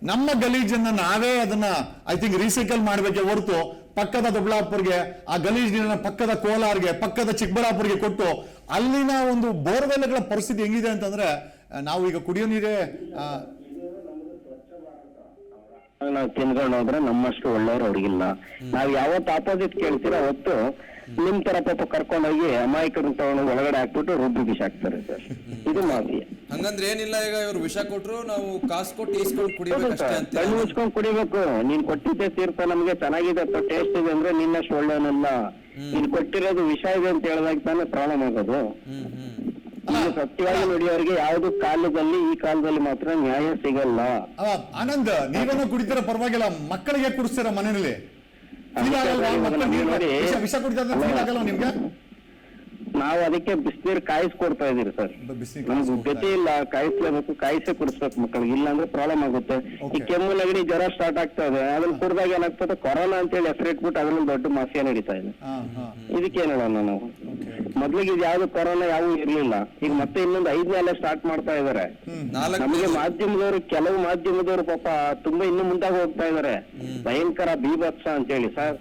ನಮ್ಮ ಗಲೀಜನ್ನ ನಾವೇ ಅದನ್ನ ಐ ಥಿಂಕ್ ರೀಸೈಕಲ್ ಮಾಡ್ಬೇಕೆ ಹೊರತು ಪಕ್ಕದ ದೊಡ್ಡಬಳ್ಳಾಪುರ್ಗೆ ಆ ಗಲೀಜ್ ನೀರನ್ನ ಪಕ್ಕದ ಕೋಲಾರ್ಗೆ, ಪಕ್ಕದ ಚಿಕ್ಕಬಳ್ಳಾಪುರ್ಗೆ ಕೊಟ್ಟು ಅಲ್ಲಿನ ಒಂದು ಬೋರ್ವೆಲ್ಗಳ ಪರಿಸ್ಥಿತಿ ಹೆಂಗಿದೆ ಅಂತಂದ್ರೆ, ನಾವು ಈಗ ಕುಡಿಯೋ ನೀರೇ ನಾವು ತಿನ್ಕೊಂಡು ಹೋದ್ರೆ ನಮ್ಮಷ್ಟು ಒಳ್ಳೆಯವ್ರು ಅವ್ರಿಗಿಲ್ಲ. ನಾವ್ ಯಾವತ್ತು ಆಪೋಸಿಟ್ ಕೇಳ್ತೀರ ಅವತ್ತು ನಿಮ್ ತರ ಪಾಪ ಕರ್ಕೊಂಡೋಗಿ ಅಮಾಯಕರನ್ನ ತಗೊಂಡು ಒಳಗಡೆ ಹಾಕ್ಬಿಟ್ಟು ರುಬ್ಬಿ ಬಿಸಾಕ್ತಾರೆ ಸರ್. ಇದು ಮಾಫಿಯಾ. ಹಂಗಂದ್ರೆ ಏನಿಲ್ಲ, ಈಗ ಇವ್ರು ವಿಷ ಕೊಟ್ರು ನಾವು ಕಾಸು ಕೊಟ್ಟು ಈಸ್ಕೊಂಡು ಕುಡಿಬೇಕಷ್ಟೇ ಅಂತ. ಕಣ್ಣು ಮುಚ್ಕೊಂಡು ಕುಡಿಬೇಕು. ನೀನ್ ಕೊಟ್ಟಿದ್ದೆ ತೀರ್ಥ ನಮ್ಗೆ ಚೆನ್ನಾಗಿದೆ ಅಥವಾ ಟೇಸ್ಟ್ ಇದೆ ಅಂದ್ರೆ ನಿನ್ನಷ್ಟು ಒಳ್ಳೆಯವನಲ್ಲ. ನೀನ್ ಕೊಟ್ಟಿರೋದು ವಿಷ ಇದೆ ಅಂತ ಹೇಳಿದಾಗ ತಾನೇ ಪ್ರಾಬ್ಲಮ್ ಆಗೋದು. ಸತ್ಯವಾಗಿ ನುಡಿಯೋರಿಗೆ ಯಾವ್ದು ಕಾಲದಲ್ಲಿ ಈ ಕಾಲದಲ್ಲಿ ಮಾತ್ರ ನ್ಯಾಯ ಸಿಗಲ್ಲ. ಆನಂದ್, ನೀವೇನೋ ಕುಡಿತೀರ ಪರವಾಗಿಲ್ಲ, ಮಕ್ಕಳಿಗೆ ಕುಡಿಸ್ತೀರ ಮನೆಯಲ್ಲಿ? ವಿಷ ಕುಡಿದ್ರೆ ಫೀಲ್ ಆಗಲ್ಲ ನಿಮ್ಗೆ? ನಾವು ಅದಕ್ಕೆ ಬಿಸಿನೀರು ಕಾಯಿಸ್ಕೊಡ್ತಾ ಇದೀರಿ ಸರ್. ನಮ್ಗೆ ಗತಿ ಇಲ್ಲ, ಕಾಯಿಸ್ಲೇಬೇಕು, ಕಾಯಿಸೇ ಕುಡಿಸ್ಬೇಕು ಮಕ್ಕಳಿಗೆ, ಇಲ್ಲ ಅಂದ್ರೆ ಪ್ರಾಬ್ಲಮ್ ಆಗುತ್ತೆ. ಈ ಕೆಮ್ಮು, ನೆಗಡಿ, ಜ್ವರ ಸ್ಟಾರ್ಟ್ ಆಗ್ತಾ ಇದೆ. ಅದನ್ನ ಕುಡ್ದಾಗ ಏನಾಗ್ತದೆ, ಕೊರೋನಾ ಅಂತ ಹೇಳಿ ಹೆಸರು ಇಟ್ಬಿಟ್ಟು ಅದ್ರಲ್ಲಿ ದೊಡ್ಡ ಮಾಫಿಯಾ ನಡೀತಾ ಇದೆ. ಇದಕ್ಕೇನ್ ಹೇಳೋಣ ನಾವು? ಮೊದ್ಲಿಗೆ ಇದು ಯಾವ್ದು ಕೊರೋನಾ ಯಾವು ಇರ್ಲಿಲ್ಲ, ಈಗ ಮತ್ತೆ ಇನ್ನೊಂದು 5ನೇ ಅಲೆ ಸ್ಟಾರ್ಟ್ ಮಾಡ್ತಾ ಇದಾರೆ. ನಮಗೆ ಮಾಧ್ಯಮದವರು, ಕೆಲವು ಮಾಧ್ಯಮದವರು ಪಾಪ ತುಂಬಾ ಇನ್ನು ಮುಂದಾಗ ಹೋಗ್ತಾ ಇದಾರೆ. ಭಯಂಕರ ಬೀಭತ್ಸ ಅಂತ ಹೇಳಿ ಸರ್,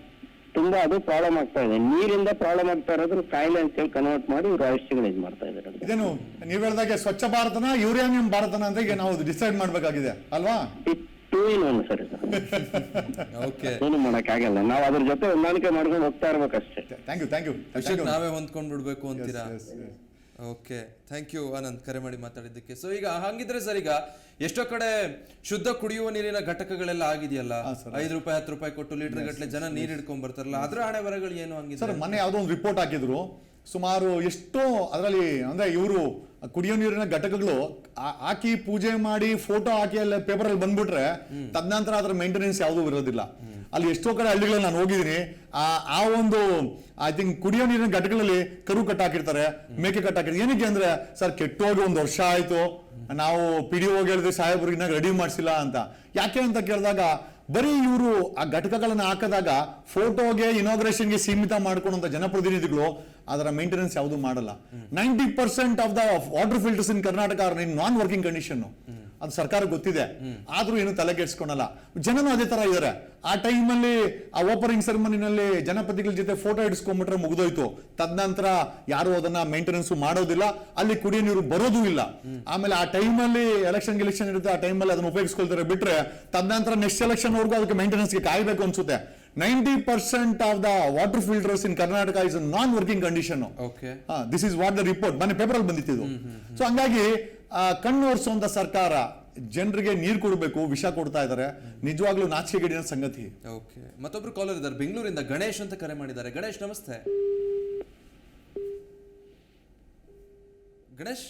ತುಂಬಾ ಅದು ಪ್ರಾಬ್ಲಮ್ ಆಗ್ತಾ ಇದೆ. ನೀರಿಂದ ಪ್ರಾಬ್ಲಮ್ ಆಗ್ತಾ ಇರೋದ್ರ ಕಾಯಿಲೆ ಅಂತ ಹೇಳಿ ಕನ್ವರ್ಟ್ ಮಾಡಿ ಇವ್ರು ಔಷಧಿಗಳು ಇದು ಮಾಡ್ತಾ ಇದಾರೆ. ಇದೇನು ನೀವ್ ಹೇಳಿದಾಗೆ ಸ್ವಚ್ಛ ಭಾರತನ ಯುರೇನಿಯಂ ಭಾರತನ ಅಂತ ಈಗ ನಾವು ಡಿಸೈಡ್ ಮಾಡ್ಬೇಕಾಗಿದೆ ಅಲ್ವಾ? 2 in 1 ಸರಿ ಸರ್. ಏನು ಮಾಡಕ್ ಆಗಲ್ಲ, ನಾವು ಅದ್ರ ಜೊತೆ ಹೊಂದಾಣಿಕೆ ಮಾಡ್ಕೊಂಡು ಹೋಗ್ತಾ ಇರ್ಬೇಕಷ್ಟೇ. Thank you. ನಾವೇ ಹೊಂದ್ಕೊಂಡ್ ಬಿಡ್ಬೇಕು ಅಂತೀರಾ? ಓಕೆ, ಥ್ಯಾಂಕ್ ಯು ಆನಂದ್, ಕರೆ ಮಾಡಿ ಮಾತಾಡಿದ್ದಕ್ಕೆ. ಸೊ ಈಗ ಹಂಗಿದ್ರೆ ಸರ್, ಈಗ ಎಷ್ಟೋ ಕಡೆ ಶುದ್ಧ ಕುಡಿಯುವ ನೀರಿನ ಘಟಕಗಳೆಲ್ಲ ಆಗಿದೆಯಲ್ಲ, 5 ರೂಪಾಯಿ 10 ರೂಪಾಯಿ ಕೊಟ್ಟು ಲೀಟರ್ ಗಟ್ಟಲೆ ಜನ ನೀರ್ ಹಿಡ್ಕೊಂಡ್ ಬರ್ತಾರಲ್ಲ, ಅದ್ರ ಹಣೆ ಬರಗಳು ಏನು ಹಂಗಿದೆ ಸರ್? ಮೊನ್ನೆ ಯಾವ್ದೋ ಒಂದು ರಿಪೋರ್ಟ್ ಹಾಕಿದ್ರು, ಸುಮಾರು ಎಷ್ಟೋ ಅದರಲ್ಲಿ ಅಂದ್ರೆ ಇವರು ಕುಡಿಯೋ ನೀರಿನ ಘಟಕಗಳು ಹಾಕಿ ಪೂಜೆ ಮಾಡಿ ಫೋಟೋ ಹಾಕಿ ಎಲ್ಲ ಪೇಪರ್ ಅಲ್ಲಿ ಬಂದ್ಬಿಟ್ರೆ ತದನಂತರ ಅದರ ಮೇಂಟೆನೆನ್ಸ್ ಯಾವುದೂ ಇರೋದಿಲ್ಲ. ಅಲ್ಲಿ ಎಷ್ಟೋ ಕಡೆ ಹಳ್ಳಿಗಳಲ್ಲಿ ನಾನು ಹೋಗಿದ್ದೀನಿ. ಆ ಒಂದು ಐ ಥಿಂಕ್ ಕುಡಿಯೋ ನೀರಿನ ಘಟಕಗಳಲ್ಲಿ ಕರು ಕಟ್ಟಾಕಿರ್ತಾರೆ, ಮೇಕೆ ಕಟ್ಟಾಕಿರ್ತಾರೆ. ಏನಕ್ಕೆ ಅಂದ್ರೆ ಸರ್ ಕೆಟ್ಟೋಗಿ 1 ವರ್ಷ ಆಯ್ತು, ನಾವು PDO ಹೇಳಿದ್ರೆ ಸಾಹೇಬ್ರಿಗೆ ರೆಡಿ ಮಾಡಿಸಿಲ್ಲ ಅಂತ. ಯಾಕೆ ಅಂತ ಕೇಳಿದಾಗ ಬರೀ ಇವರು ಆ ಘಟಕಗಳನ್ನ ಹಾಕಿದಾಗ ಫೋಟೋಗೆ ಇನಾಗ್ರೇಷನ್ಗೆ ಸೀಮಿತ ಮಾಡ್ಕೊಂಡಂತ ಜನಪ್ರತಿನಿಧಿಗಳು ಅದರ ಮೇಂಟೆನೆನ್ಸ್ ಯಾವುದು ಮಾಡಲ್ಲ. 90% of the water filters in Karnataka are in non working condition. ಅದು ಸರ್ಕಾರ ಗೊತ್ತಿದೆ, ಆದ್ರೂ ಏನು ತಲೆಗೆಡ್ಸ್ಕೊಳಲ್ಲ. ಜನನು ಅದೇ ತರ ಇದಾರೆ. ಆ ಟೈಮಲ್ಲಿ ಆ ಓಪನಿಂಗ್ ಸೆರೆಮನಿನಲ್ಲಿ ಜನಪ್ರತಿನಿಧಿಗಳ ಜೊತೆ ಫೋಟೋ ಇಡಿಸ್ಕೊಂಡ್ಬಿಟ್ರೆ ಮುಗಿದೋಯ್ತು. ತದನಂತರ ಯಾರು ಅದನ್ನ ಮೇಂಟೆನೆನ್ಸ್ ಮಾಡೋದಿಲ್ಲ, ಅಲ್ಲಿ ಕುಡಿಯೋ ನೀರು ಬರೋದೂ ಇಲ್ಲ. ಆಮೇಲೆ ಆ ಟೈಮಲ್ಲಿ ಎಲೆಕ್ಷನ್ ಇರುತ್ತೆ, ಆ ಟೈಮಲ್ಲಿ ಅದನ್ನ ಉಪಯೋಗಿಸ್ಕೊಳ್ತಾರೆ ಬಿಟ್ರೆ ತದನಂತರ ನೆಕ್ಸ್ಟ್ ಎಲೆಕ್ಷನ್ ವರ್ಗೂ ಅದಕ್ಕೆ ಮೇಂಟೆನೆನ್ಸ್ಗೆ ಕಾಯಬೇಕು ಅನ್ಸುತ್ತೆ. 90% of the water filters in Karnataka is non working condition. This is what the report ಮೊನ್ನೆ ಪೇಪರ್ ಅಲ್ಲಿ ಬಂದಿತ್ತು. ಸೊ ಹಂಗಾಗಿ ಕಣ್ಣು ಒರೆಸುವಂತ ಸರ್ಕಾರ ಜನರಿಗೆ ನೀರು ಕೊಡಬೇಕು, ವಿಷ ಕೊಡ್ತಾ ಇದ್ದಾರೆ. ನಿಜವಾಗ್ಲೂ ನಾಚಿಕೆಗೇಡಿನ ಸಂಗತಿ. ಓಕೆ, ಮತ್ತೊಬ್ರು ಕಾಲರ್ ಇದ್ದಾರೆ ಬೆಂಗಳೂರಿಂದ, ಗಣೇಶ್ ಅಂತ ಕರೆ ಮಾಡಿದ್ದಾರೆ. ಗಣೇಶ್ ನಮಸ್ತೆ. ಗಣೇಶ್,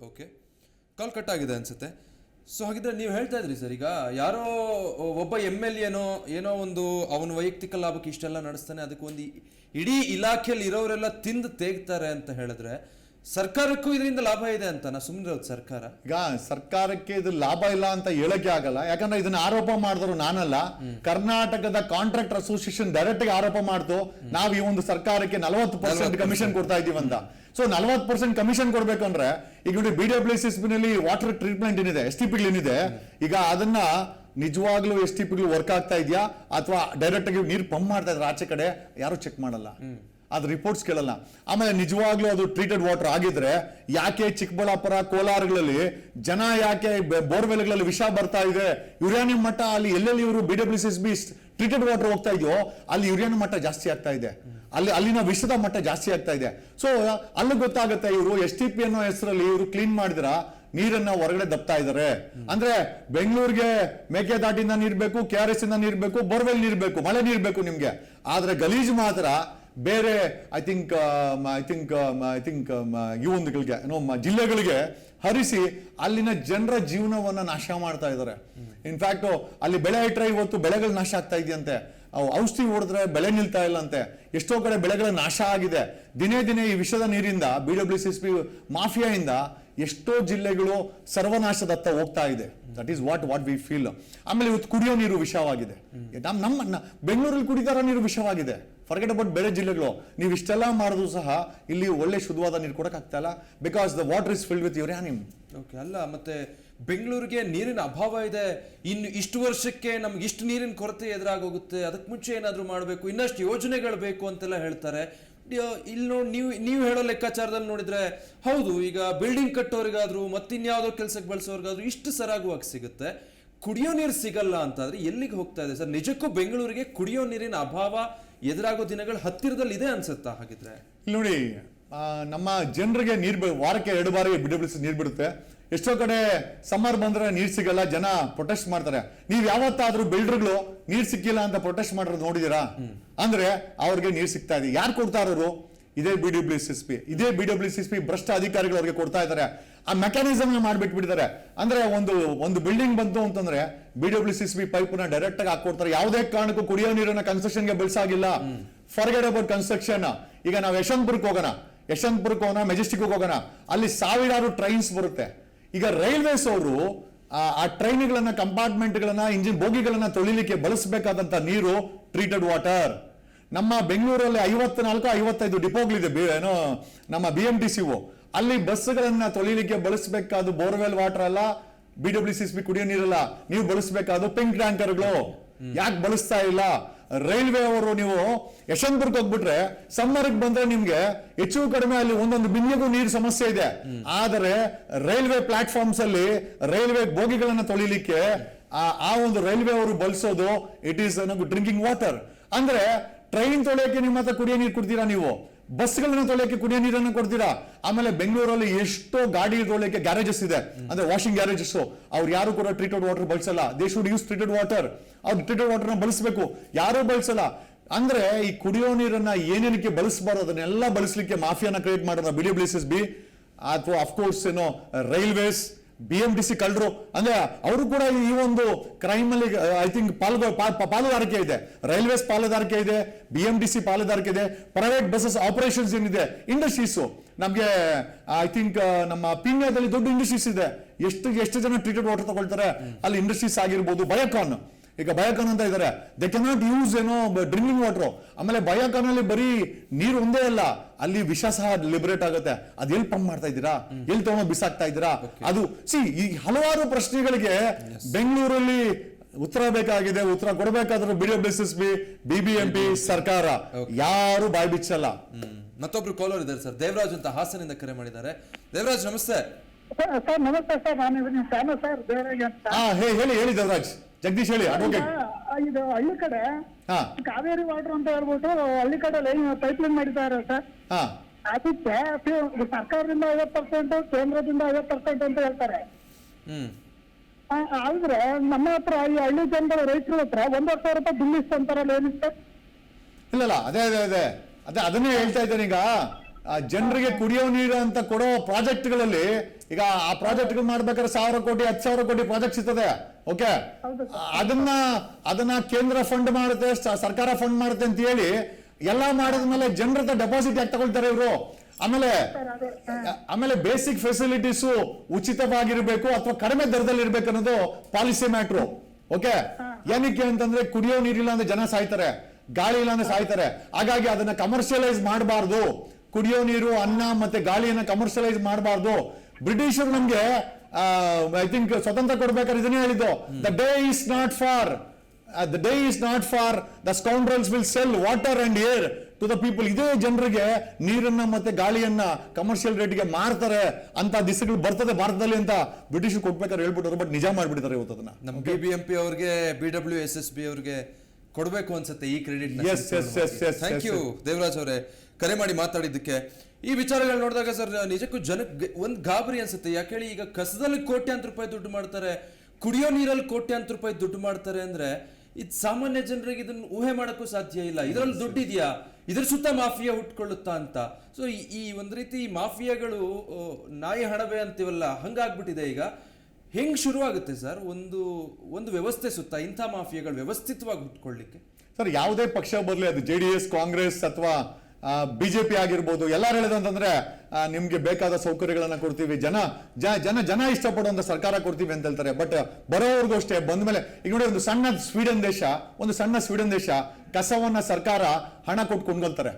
ಓಕೆ, ಕಾಲ್ ಕಟ್ ಆಗಿದೆ ಅನ್ಸುತ್ತೆ. ಸೊ ಹಾಗಿದ್ರೆ ನೀವು ಹೇಳ್ತಾ ಇದ್ರಿ ಸರ್, ಈಗ ಯಾರೋ ಒಬ್ಬ MLA ಏನೋ ಒಂದು ಅವನ ವೈಯಕ್ತಿಕ ಲಾಭಕ್ಕೆ ಇಷ್ಟೆಲ್ಲ ನಡೆಸ್ತಾನೆ, ಅದಕ್ಕೆ ಒಂದು ಇಡೀ ಇಲಾಖೆಯಲ್ಲಿ ಇರೋರೆಲ್ಲ ತಿಂದು ತೆಗ್ತಾರೆ ಅಂತ ಹೇಳಿದ್ರೆ ಸರ್ಕಾರಕ್ಕೂ ಇದರಿಂದ ಲಾಭ ಇದೆ ಅಂತ ನಾ ಸುಮ್ಮನೆ ಸರ್ಕಾರ. ಈಗ ಸರ್ಕಾರಕ್ಕೆ ಇದು ಲಾಭ ಇಲ್ಲ ಅಂತ ಹೇಳಕ್ಕೆ ಆಗಲ್ಲ, ಯಾಕಂದ್ರೆ ಇದನ್ನ ಆರೋಪ ಮಾಡಿದ್ರು ನಾನಲ್ಲ, ಕರ್ನಾಟಕದ ಕಾಂಟ್ರಾಕ್ಟರ್ ಅಸೋಸಿಯೇಷನ್ ಡೈರೆಕ್ಟ್ ಆರೋಪ ಮಾಡ್ತು ನಾವು ಈ ಒಂದು ಸರ್ಕಾರಕ್ಕೆ 40% ಕಮಿಷನ್ ಕೊಡ್ತಾ ಇದೀವಿ ಅಂತ. ಸೊ 40% ಕಮಿಷನ್ ಕೊಡ್ಬೇಕು ಅಂದ್ರೆ ಈಗ ನೋಡಿ BWCSB ನಲ್ಲಿ ವಾಟರ್ ಟ್ರೀಟ್ಮೆಂಟ್ ಏನಿದೆ, STPಗಳು ಏನಿದೆ, ಈಗ ಅದನ್ನ ನಿಜವಾಗ್ಲೂ STPಗಳು ವರ್ಕ್ ಆಗ್ತಾ ಇದೆಯಾ ಅಥವಾ ಡೈರೆಕ್ಟ್ ಆಗಿ ನೀರು ಪಂಪ್ ಮಾಡ್ತಾ ಇದ್ರೆ ಆಚೆ ಕಡೆ ಯಾರು ಚೆಕ್ ಮಾಡಲ್ಲ, ಅದು ರಿಪೋರ್ಟ್ಸ್ ಕೇಳಲ್ಲ. ಆಮೇಲೆ ನಿಜವಾಗ್ಲೂ ಅದು ಟ್ರೀಟೆಡ್ ವಾಟರ್ ಆಗಿದ್ರೆ ಯಾಕೆ ಚಿಕ್ಕಬಳ್ಳಾಪುರ ಕೋಲಾರಗಳಲ್ಲಿ ಜನ ಯಾಕೆ ಬೋರ್ವೆಲ್ಗಳಲ್ಲಿ ವಿಷ ಬರ್ತಾ ಇದೆ, ಯುರೇನಿಯಂ ಮಟ್ಟ ಅಲ್ಲಿ ಎಲ್ಲೆಲ್ಲಿ ಇವರು BWCSB ಟ್ರೀಟೆಡ್ ವಾಟರ್ ಹೋಗ್ತಾ ಇದೆಯೋ ಅಲ್ಲಿ ಯುರೇನಿಯಂ ಮಟ್ಟ ಜಾಸ್ತಿ ಆಗ್ತಾ ಇದೆ, ಅಲ್ಲಿನ ವಿಷದ ಮಟ್ಟ ಜಾಸ್ತಿ ಆಗ್ತಾ ಇದೆ. ಸೊ ಅಲ್ಲಿ ಗೊತ್ತಾಗುತ್ತೆ ಇವರು STP ಅನ್ನೋ ಹೆಸರಲ್ಲಿ ಇವರು ಕ್ಲೀನ್ ಮಾಡಿದ್ರ ನೀರನ್ನ ಹೊರಗಡೆ ದಬ್ತಾ ಇದಾರೆ. ಅಂದ್ರೆ ಬೆಂಗಳೂರಿಗೆ ಮೇಕೆದಾಟಿಂದ ನೀರ್ ಬೇಕು, KRS ಇಂದ ನೀರ್ ಬೇಕು, ಬೋರ್ವೆಲ್ ನೀರ್ ಬೇಕು, ಮಳೆ ನೀರ್ ಬೇಕು ನಿಮ್ಗೆ. ಆದ್ರೆ ಗಲೀಜು ಮಾತ್ರ ಬೇರೆ ಐ ಥಿಂಕ್ ಈ ಒಂದು ಜಿಲ್ಲೆಗಳಿಗೆ ಹರಿಸಿ ಅಲ್ಲಿನ ಜನರ ಜೀವನವನ್ನ ನಾಶ ಮಾಡ್ತಾ ಇದ್ದಾರೆ. ಇನ್ಫ್ಯಾಕ್ಟ್ ಅಲ್ಲಿ ಬೆಳೆ ಇಟ್ಟರೆ ಇವತ್ತು ಬೆಳೆಗಳು ನಾಶ ಆಗ್ತಾ ಇದೆಯಂತೆ, ಔಷಧಿ ಹೊಡೆದ್ರೆ ಬೆಳೆ ನಿಲ್ತಾ ಇಲ್ಲ ಅಂತೆ, ಎಷ್ಟೋ ಕಡೆ ಬೆಳೆಗಳ ನಾಶ ಆಗಿದೆ. ದಿನೇ ದಿನೇ ಈ ವಿಷದ ನೀರಿಂದ BWCSB ಮಾಫಿಯಾಯಿಂದ ಎಷ್ಟೋ ಜಿಲ್ಲೆಗಳು ಸರ್ವನಾಶದತ್ತ ಹೋಗ್ತಾ ಇದೆ. That is what we feel. ಆಮೇಲೆ ಇವತ್ತು ಕುಡಿಯೋ ನೀರು ವಿಷವಾಗಿದೆ, ನಮ್ಮ ಬೆಂಗಳೂರಲ್ಲಿ ಕುಡಿದಾರ ನೀರು ವಿಷವಾಗಿದೆ. ಫರ್ಗೆಟ್ ಅಬೌಟ್ ಬೇರೆ ಜಿಲ್ಲೆಗಳು. ನೀವು ಇಷ್ಟೆಲ್ಲ ಮಾಡಿದ್ರು ಸಹ ಇಲ್ಲಿ ಒಳ್ಳೆ ಶುದ್ಧವಾದ ನೀರು ಕೊಡಕ್ ಆಗ್ತಾ ಇಲ್ಲ, because the water is filled with uranium. Okay, ಅಲ್ಲ ಮತ್ತೆ ಬೆಂಗಳೂರಿಗೆ ನೀರಿನ ಅಭಾವ ಇದೆ, ಇನ್ನು ಇಷ್ಟು ವರ್ಷಕ್ಕೆ ನಮ್ಗೆ ಇಷ್ಟು ನೀರಿನ ಕೊರತೆ ಎದುರಾಗೋಗುತ್ತೆ, ಅದಕ್ಕೆ ಮುಂಚೆ ಏನಾದರೂ ಮಾಡಬೇಕು, ಇನ್ನಷ್ಟು ಯೋಜನೆಗಳು ಬೇಕು ಅಂತೆಲ್ಲ ಹೇಳ್ತಾರೆ. ಇಲ್ಲಿ ನೋಡಿ ನೀವು ಹೇಳೋ ಲೆಕ್ಕಾಚಾರದಲ್ಲಿ ನೋಡಿದ್ರೆ ಹೌದು, ಈಗ ಬಿಲ್ಡಿಂಗ್ ಕಟ್ಟೋರಿಗಾದ್ರು ಮತ್ತಿನ್ಯಾವುದೋ ಕೆಲಸಕ್ಕೆ ಬಳಸೋರ್ಗಾದ್ರು ಇಷ್ಟು ಸರಾಗವಾಗಿ ಸಿಗುತ್ತೆ, ಕುಡಿಯೋ ನೀರು ಸಿಗಲ್ಲ ಅಂತಾದ್ರೆ ಎಲ್ಲಿಗೆ ಹೋಗ್ತಾ ಇದೆ ಸರ್? ನಿಜಕ್ಕೂ ಬೆಂಗಳೂರಿಗೆ ಕುಡಿಯೋ ನೀರಿನ ಅಭಾವ ಎದುರಾಗೋ ದಿನಗಳು ಹತ್ತಿರದಲ್ಲಿ ಇದೆ ಅನ್ಸುತ್ತಾ? ಹಾಗಿದ್ರೆ ಇಲ್ಲಿ ನೋಡಿ, ನಮ್ಮ ಜನರಿಗೆ ನೀರು ವಾರಕ್ಕೆ 2 ಬಾರಿ BWC ನೀರು ಬಿಡುತ್ತೆ. ಎಷ್ಟೋ ಕಡೆ ಸಮ್ಮರ್ ಬಂದ್ರೆ ನೀರ್ ಸಿಗಲ್ಲ, ಜನ ಪ್ರೊಟೆಸ್ಟ್ ಮಾಡ್ತಾರೆ. ನೀವ್ ಯಾವತ್ತಾದ್ರೂ ಬಿಲ್ಡರ್ಗಳು ನೀರ್ ಸಿಕ್ಕಿಲ್ಲ ಅಂತ ಪ್ರೊಟೆಸ್ಟ್ ಮಾಡೋದು ನೋಡಿದೀರಾ? ಅಂದ್ರೆ ಅವ್ರಿಗೆ ನೀರ್ ಸಿಗ್ತಾ ಇದೆ. ಯಾರು ಕೊಡ್ತಾ ಇರೋರು? ಇದೇ BWCSB ಭ್ರಷ್ಟ ಅಧಿಕಾರಿಗಳು ಅವ್ರಿಗೆ ಕೊಡ್ತಾ ಇದ್ದಾರೆ. ಆ ಮೆಕ್ಯಾನಿಸಮ್ ಮಾಡ್ಬಿಟ್ಬಿಟ್ಟಿದ್ದಾರೆ. ಅಂದ್ರೆ ಒಂದು ಬಿಲ್ಡಿಂಗ್ ಬಂತು ಅಂತಂದ್ರೆ BWCSB ಪೈಪ್ ನ ಡೈರೆಕ್ಟ್ ಆಗಿ ಹಾಕೊಡ್ತಾರೆ. ಯಾವುದೇ ಕಾರಣಕ್ಕೂ ಕುಡಿಯೋ ನೀರನ್ನ ಕನ್ಸ್ಟ್ರಕ್ಷನ್ ಗೆ ಬಳಸಾಗಿಲ್ಲ. Forget about construction. ಈಗ ನಾವು ಯಶವಂತಪುರಕ್ಕೆ ಹೋಗೋಣ, ಮೆಜೆಸ್ಟಿಕ್ ಹೋಗೋಣ, ಅಲ್ಲಿ ಸಾವಿರಾರು ಟ್ರೈನ್ಸ್ ಬರುತ್ತೆ. ಈಗ ರೈಲ್ವೇಸ್ ಅವರು ಆ ಟ್ರೈನ್ಗಳನ್ನ, ಕಂಪಾರ್ಟ್ಮೆಂಟ್ಗಳನ್ನ, ಇಂಜಿನ್ ಬೋಗಿಗಳನ್ನ ತೊಳಿಲಿಕ್ಕೆ ಬಳಸಬೇಕಾದಂತ ನೀರು ಟ್ರೀಟೆಡ್ ವಾಟರ್. ನಮ್ಮ ಬೆಂಗಳೂರಲ್ಲಿ 54-55 ಡಿಪೋಗಳಿದೆ, ಏನೋ ನಮ್ಮ BMTCO. ಅಲ್ಲಿ ಬಸ್ಗಳನ್ನ ತೊಳಿಲಿಕ್ಕೆ ಬಳಸಬೇಕಾದ ಬೋರ್ವೆಲ್ ವಾಟರ್ ಅಲ್ಲ, BWCSB ಕುಡಿಯೋ ನೀರಲ್ಲ, ನೀವು ಬಳಸಬೇಕಾದ ಪಿಂಕ್ ಟ್ಯಾಂಕರ್ಗಳು. ಯಾಕೆ ಬಳಸ್ತಾ ಇಲ್ಲ? ರೈಲ್ವೆ ಅವರು ನೀವು ಯಶವಂತಪುರಕ್ಕೆ ಹೋಗ್ಬಿಟ್ರೆ ಸಮ್ಮರ್ಗೆ ಬಂದ್ರೆ ನಿಮ್ಗೆ ಹೆಚ್ಚು ಕಡಿಮೆ ಅಲ್ಲಿ ಒಂದೊಂದು ಬಿಂದಿಗೂ ನೀರು ಸಮಸ್ಯೆ ಇದೆ. ಆದರೆ ರೈಲ್ವೆ ಪ್ಲಾಟ್ಫಾರ್ಮ್ಸ್ ಅಲ್ಲಿ ರೈಲ್ವೆ ಬೋಗಿಗಳನ್ನ ತೊಳಿಲಿಕ್ಕೆ ಆ ಒಂದು ರೈಲ್ವೆ ಅವರು ಬಳಸೋದು ಇಟ್ ಈಸ್ ಡ್ರಿಂಕಿಂಗ್ ವಾಟರ್. ಅಂದ್ರೆ ಟ್ರೈನ್ ತೊಳೆಯಕ್ಕೆ ನಿಮ್ಮ ಹತ್ರ ಕುಡಿಯೋ ನೀರು ಕೊಡ್ತೀರಾ, ನೀವು ಬಸ್ಗಳನ್ನ ತೊಳೆಯಕ್ಕೆ ಕುಡಿಯೋ ನೀರನ್ನು ಕೊಡ್ತೀರಾ. ಆಮೇಲೆ ಬೆಂಗಳೂರಲ್ಲಿ ಎಷ್ಟೋ ಗಾಡಿ ತೊಳೆಯಕ್ಕೆ ಗ್ಯಾರೇಜಸ್ ಇದೆ, ಅಂದ್ರೆ ವಾಷಿಂಗ್ ಗ್ಯಾರೇಜಸ್. ಅವ್ರು ಯಾರು ಕೂಡ ಟ್ರೀಟೆಡ್ ವಾಟರ್ ಬಳಸಲ್ಲ. They should use treated water. ಅವ್ರು ಟ್ರೀಟೆಡ್ ವಾಟರ್ನ ಬಳಸಬೇಕು, ಯಾರು ಬಳಸಲ್ಲ. ಅಂದ್ರೆ ಈ ಕುಡಿಯೋ ನೀರನ್ನ ಏನೇನಕ್ಕೆ ಬಳಸಬಾರ್ದು ಅದನ್ನೆಲ್ಲ ಬಳಸಲಿಕ್ಕೆ ಮಾಫಿಯಾನ ಕ್ರಿಯೇಟ್ ಮಾಡೋದು BWCSB ಅಥವಾ ಅಫ್ಕೋರ್ಸ್ ರೈಲ್ವೇಸ್, BMTC ಕಳ್ಳರು ಅಂದ್ರೆ ಅವರು ಕೂಡ ಈ ಒಂದು ಕ್ರೈಮ್ ಅಲ್ಲಿ ಐ ಥಿಂಕ್ ಪಾಲುದಾರಿಕೆ ಇದೆ, ರೈಲ್ವೇಸ್ ಪಾಲುದಾರಿಕೆ ಇದೆ, BMTC ಪಾಲುದಾರಿಕೆ ಇದೆ, ಪ್ರೈವೇಟ್ ಬಸ್ಸಸ್ ಆಪರೇಷನ್ಸ್ ಏನಿದೆ, ಇಂಡಸ್ಟ್ರೀಸ್ ನಮ್ಗೆ ಐ ಥಿಂಕ್ ನಮ್ಮ ಪೀಣ್ಯದಲ್ಲಿ ದೊಡ್ಡ ಇಂಡಸ್ಟ್ರೀಸ್ ಇದೆ. ಎಷ್ಟು ಜನ ಟ್ರೀಟೆಡ್ ವಾಟರ್ ತಗೊಳ್ತಾರೆ ಅಲ್ಲಿ, ಇಂಡಸ್ಟ್ರೀಸ್ ಆಗಿರ್ಬೋದು. ಬಯೋಕಾನ್, ಈಗ ಬಯೋಕಾನ್ ಅಂತ ಇದ್ದಾರೆ, they can not use drinking water. ಆಮೇಲೆ ಬಯೋಕಾನ್ ಅಲ್ಲಿ ಬರೀ ನೀರು ಒಂದೇ ಅಲ್ಲ, ಅಲ್ಲಿ ವಿಷ ಸಹ ಲಿಬರೇಟ್ ಆಗುತ್ತೆ. ಅದು ಎಲ್ಲಿ ಪಂಪ್ ಮಾಡ್ತಾ ಇದ್ದೀರಾ, ಎಲ್ಲಿ ತಗೊಂಡು ಬಿಸಾಕ್ತಾ ಇದ್ದೀರಾ? ಅದು ಈ ಹಲವಾರು ಪ್ರಶ್ನೆಗಳಿಗೆ ಬೆಂಗಳೂರಲ್ಲಿ ಉತ್ತರ ಬೇಕಾಗಿದೆ. ಉತ್ತರ ಕೊಡಬೇಕಾದ್ರೆ BBMP ಸರ್ಕಾರ ಯಾರು ಬಾಯಿ ಬಿಚ್ಚಲ್ಲ. ಮತ್ತೊಬ್ರು ಕಾಲರ್ ಇದ್ದಾರೆ ಸರ್, ದೇವರಾಜ್ ಅಂತ ಹಾಸನಿಂದ ಕರೆ ಮಾಡಿದ್ದಾರೆ. ದೇವರಾಜ್ ನಮಸ್ತೆ. ಸರ್ ನಮಸ್ತೆ ಸರ್, ನಾನು ಫ್ಯಾನು ಸರ್ ದೇವರಾಜ್ ಅಂತ. ಹೇಳಿ ದೇವರಾಜ್. ಜಗದೀಶ್ ಹೇಳಿ, ಅಡ್ವೊಕೇಟ್. ಇದು ಹಳ್ಳಿ ಕಡೆ ಕಾವೇರಿ ವಾಟರ್ ಅಂತ ಹೇಳ್ಬಿಟ್ಟು ಹಳ್ಳಿ ಕಡೆ ಲೈನ್ ಪೈಪ್ ಲೈನ್ ಮಾಡಿದ್ದಾರೆ ಸರ್. ಅದಕ್ಕೆ ಸರ್ಕಾರದಿಂದ 50%, ಕೇಂದ್ರದಿಂದ 50% ಅಂತ ಹೇಳ್ತಾರೆ. ಆದ್ರೆ ನಮ್ಮ ಹತ್ರ ಈ ಹಳ್ಳಿ ಜನರ ರೈತರ ಹತ್ರ 1,00,000 ರೂಪಾಯಿ ಬಿಲ್ ಇಸ್ಕೊಂತಾರಲ್ಲ, ಏನಿಷ್ಟ? ಇಲ್ಲ ಅದೇ ಅದನ್ನೇ ಹೇಳ್ತಾ ಇದ್ದೇನೆ. ಈಗ ಜನರಿಗೆ ಕುಡಿಯೋ ನೀರು ಅಂತ ಕೊಡೋ ಪ್ರಾಜೆಕ್ಟ್ಗಳಲ್ಲಿ ಈಗ ಆ ಪ್ರಾಜೆಕ್ಟ್ಗಳು ಮಾಡ್ಬೇಕಾದ್ರೆ 1,000 ಕೋಟಿ 10,000 ಕೋಟಿ ಪ್ರಾಜೆಕ್ಟ್ಸ್ ಇರ್ತದೆ. ಓಕೆ, ಅದನ್ನ ಕೇಂದ್ರ ಫಂಡ್ ಮಾಡುತ್ತೆ, ಸರ್ಕಾರ ಫಂಡ್ ಮಾಡುತ್ತೆ ಅಂತ ಹೇಳಿ ಎಲ್ಲಾ ಮಾಡಿದ್ಮೇಲೆ ಜನರ ಹತ್ರ ಡೆಪಾಸಿಟ್ ಯಾಕೆ ತಗೊಳ್ತಾರೆ ಇವರು? ಆಮೇಲೆ ಬೇಸಿಕ್ ಫೆಸಿಲಿಟೀಸು ಉಚಿತವಾಗಿರ್ಬೇಕು ಅಥವಾ ಕಡಿಮೆ ದರದಲ್ಲಿ ಇರ್ಬೇಕು ಅನ್ನೋದು ಪಾಲಿಸಿ ಮ್ಯಾಟ್ರು. ಓಕೆ, ಏನಕ್ಕೆ ಅಂತಂದ್ರೆ ಕುಡಿಯೋ ನೀರಿಲ್ಲ ಅಂದ್ರೆ ಜನ ಸಾಯ್ತಾರೆ, ಗಾಳಿ ಇಲ್ಲ ಅಂದ್ರೆ ಸಾಯ್ತಾರೆ. ಹಾಗಾಗಿ ಅದನ್ನ ಕಮರ್ಷಿಯಲೈಸ್ ಮಾಡಬಾರ್ದು. ಕುಡಿಯೋ ನೀರು, ಅನ್ನ ಮತ್ತೆ ಗಾಳಿಯನ್ನ ಕಮರ್ಷಿಯಲೈಸ್ ಮಾಡಬಾರ್ದು. ಬ್ರಿಟಿಷರು ನಮ್ಗೆ ಐ ಥಿಂಕ್ ಸ್ವತಂತ್ರ ಕೊಡ್ಬೇಕಾದ್ರೆ ಇದನ್ನೇ ಹೇಳಿದ್ದು, the day is not for the scoundrels will sell water and air to the people. ಇದೇ ಜನರಿಗೆ ನೀರನ್ನ ಮತ್ತೆ ಗಾಳಿಯನ್ನ ಕಮರ್ಷಿಯಲ್ ರೇಟ್ಗೆ ಮಾರ್ತಾರೆ ಅಂತ ದಿಸಗಳು ಬರ್ತದೆ ಭಾರತದಲ್ಲಿ ಅಂತ ಬ್ರಿಟಿಷರು ಕೊಡ್ಬೇಕಾದ್ರೆ ಹೇಳ್ಬಿಟ್ಟರು. ಬಟ್ ನಿಜ ಮಾಡ್ಬಿಡ್ತಾರೆ ಇವತ್ತು ಅದನ್ನ. ನಮ್ಮ BBMP ಅವ್ರಿಗೆ, BWSSB ಅವ್ರಿಗೆ ಕೊಡ್ಬೇಕು ಅನ್ಸುತ್ತೆ ಈ ಕ್ರೆಡಿಟ್. ಥ್ಯಾಂಕ್ ಯು ದೇವರಾಜ್ ಅವರೇ ಕರೆ ಮಾಡಿ ಮಾತಾಡಿದ್ದಕ್ಕೆ. ಈ ವಿಚಾರಗಳು ನೋಡಿದಾಗ ಸರ್ ನಿಜಕ್ಕೂ ಜನಕ್ಕೆ ಒಂದು ಗಾಬರಿ ಅನ್ಸುತ್ತೆ. ಯಾಕೆ ಹೇಳಿ, ಈಗ ಕಸದಲ್ಲಿ ಕೋಟ್ಯಾಂತರ ರೂಪಾಯಿ ದುಡ್ಡು ಮಾಡ್ತಾರೆ, ಕುಡಿಯೋ ನೀರಲ್ಲಿ ಕೋಟ್ಯಾಂತರ ರೂಪಾಯಿ ದುಡ್ಡು ಮಾಡ್ತಾರೆ ಅಂದ್ರೆ ಇದು ಸಾಮಾನ್ಯ ಜನರಿಗೆ ಇದನ್ನು ಊಹೆ ಮಾಡಕ್ಕೂ ಸಾಧ್ಯ ಇಲ್ಲ. ಇದರಲ್ಲಿ ದುಡ್ಡು ಇದೆಯಾ, ಇದ್ರ ಸುತ್ತ ಮಾಫಿಯಾ ಹುಟ್ಕೊಳ್ಳುತ್ತಾ ಅಂತ. ಸೊ ಈ ಒಂದು ರೀತಿ ಮಾಫಿಯಾಗಳು ನಾಯಿ ಹಣವೇ ಅಂತೀವಲ್ಲ, ಹಂಗಾಗ್ಬಿಟ್ಟಿದೆ. ಈಗ ಹೆಂಗ್ ಶುರು ಆಗುತ್ತೆ ಸರ್ ಒಂದು ವ್ಯವಸ್ಥೆ ಸುತ್ತ ಇಂಥ ಮಾಫಿಯಾಗಳು ವ್ಯವಸ್ಥಿತವಾಗಿ ಹುಟ್ಕೊಳ್ಳಿಕ್ಕೆ? ಸರ್, ಯಾವುದೇ ಪಕ್ಷ ಬರಲಿ, ಅದು JDS, ಕಾಂಗ್ರೆಸ್ ಅಥವಾ BJP ಆಗಿರ್ಬೋದು, ಎಲ್ಲಾರು ಹೇಳೋದಂತಂದ್ರೆ ನಿಮ್ಗೆ ಬೇಕಾದ ಸೌಕರ್ಯಗಳನ್ನ ಕೊಡ್ತೀವಿ, ಜನ ಇಷ್ಟಪಡುವಂತ ಸರ್ಕಾರ ಕೊಡ್ತೀವಿ ಅಂತ ಹೇಳ್ತಾರೆ. ಬಟ್ ಬರೋವರೆಗೂ ಅಷ್ಟೇ, ಬಂದ್ಮೇಲೆ ಈಗ ನೋಡಿ, ಒಂದು ಸಣ್ಣ ಸ್ವೀಡನ್ ದೇಶ ಕಸವನ್ನ ಸರ್ಕಾರ ಹಣ ಕೊಟ್ಟು ಕೊಂಡ್ಕೊಳ್ತಾರೆ.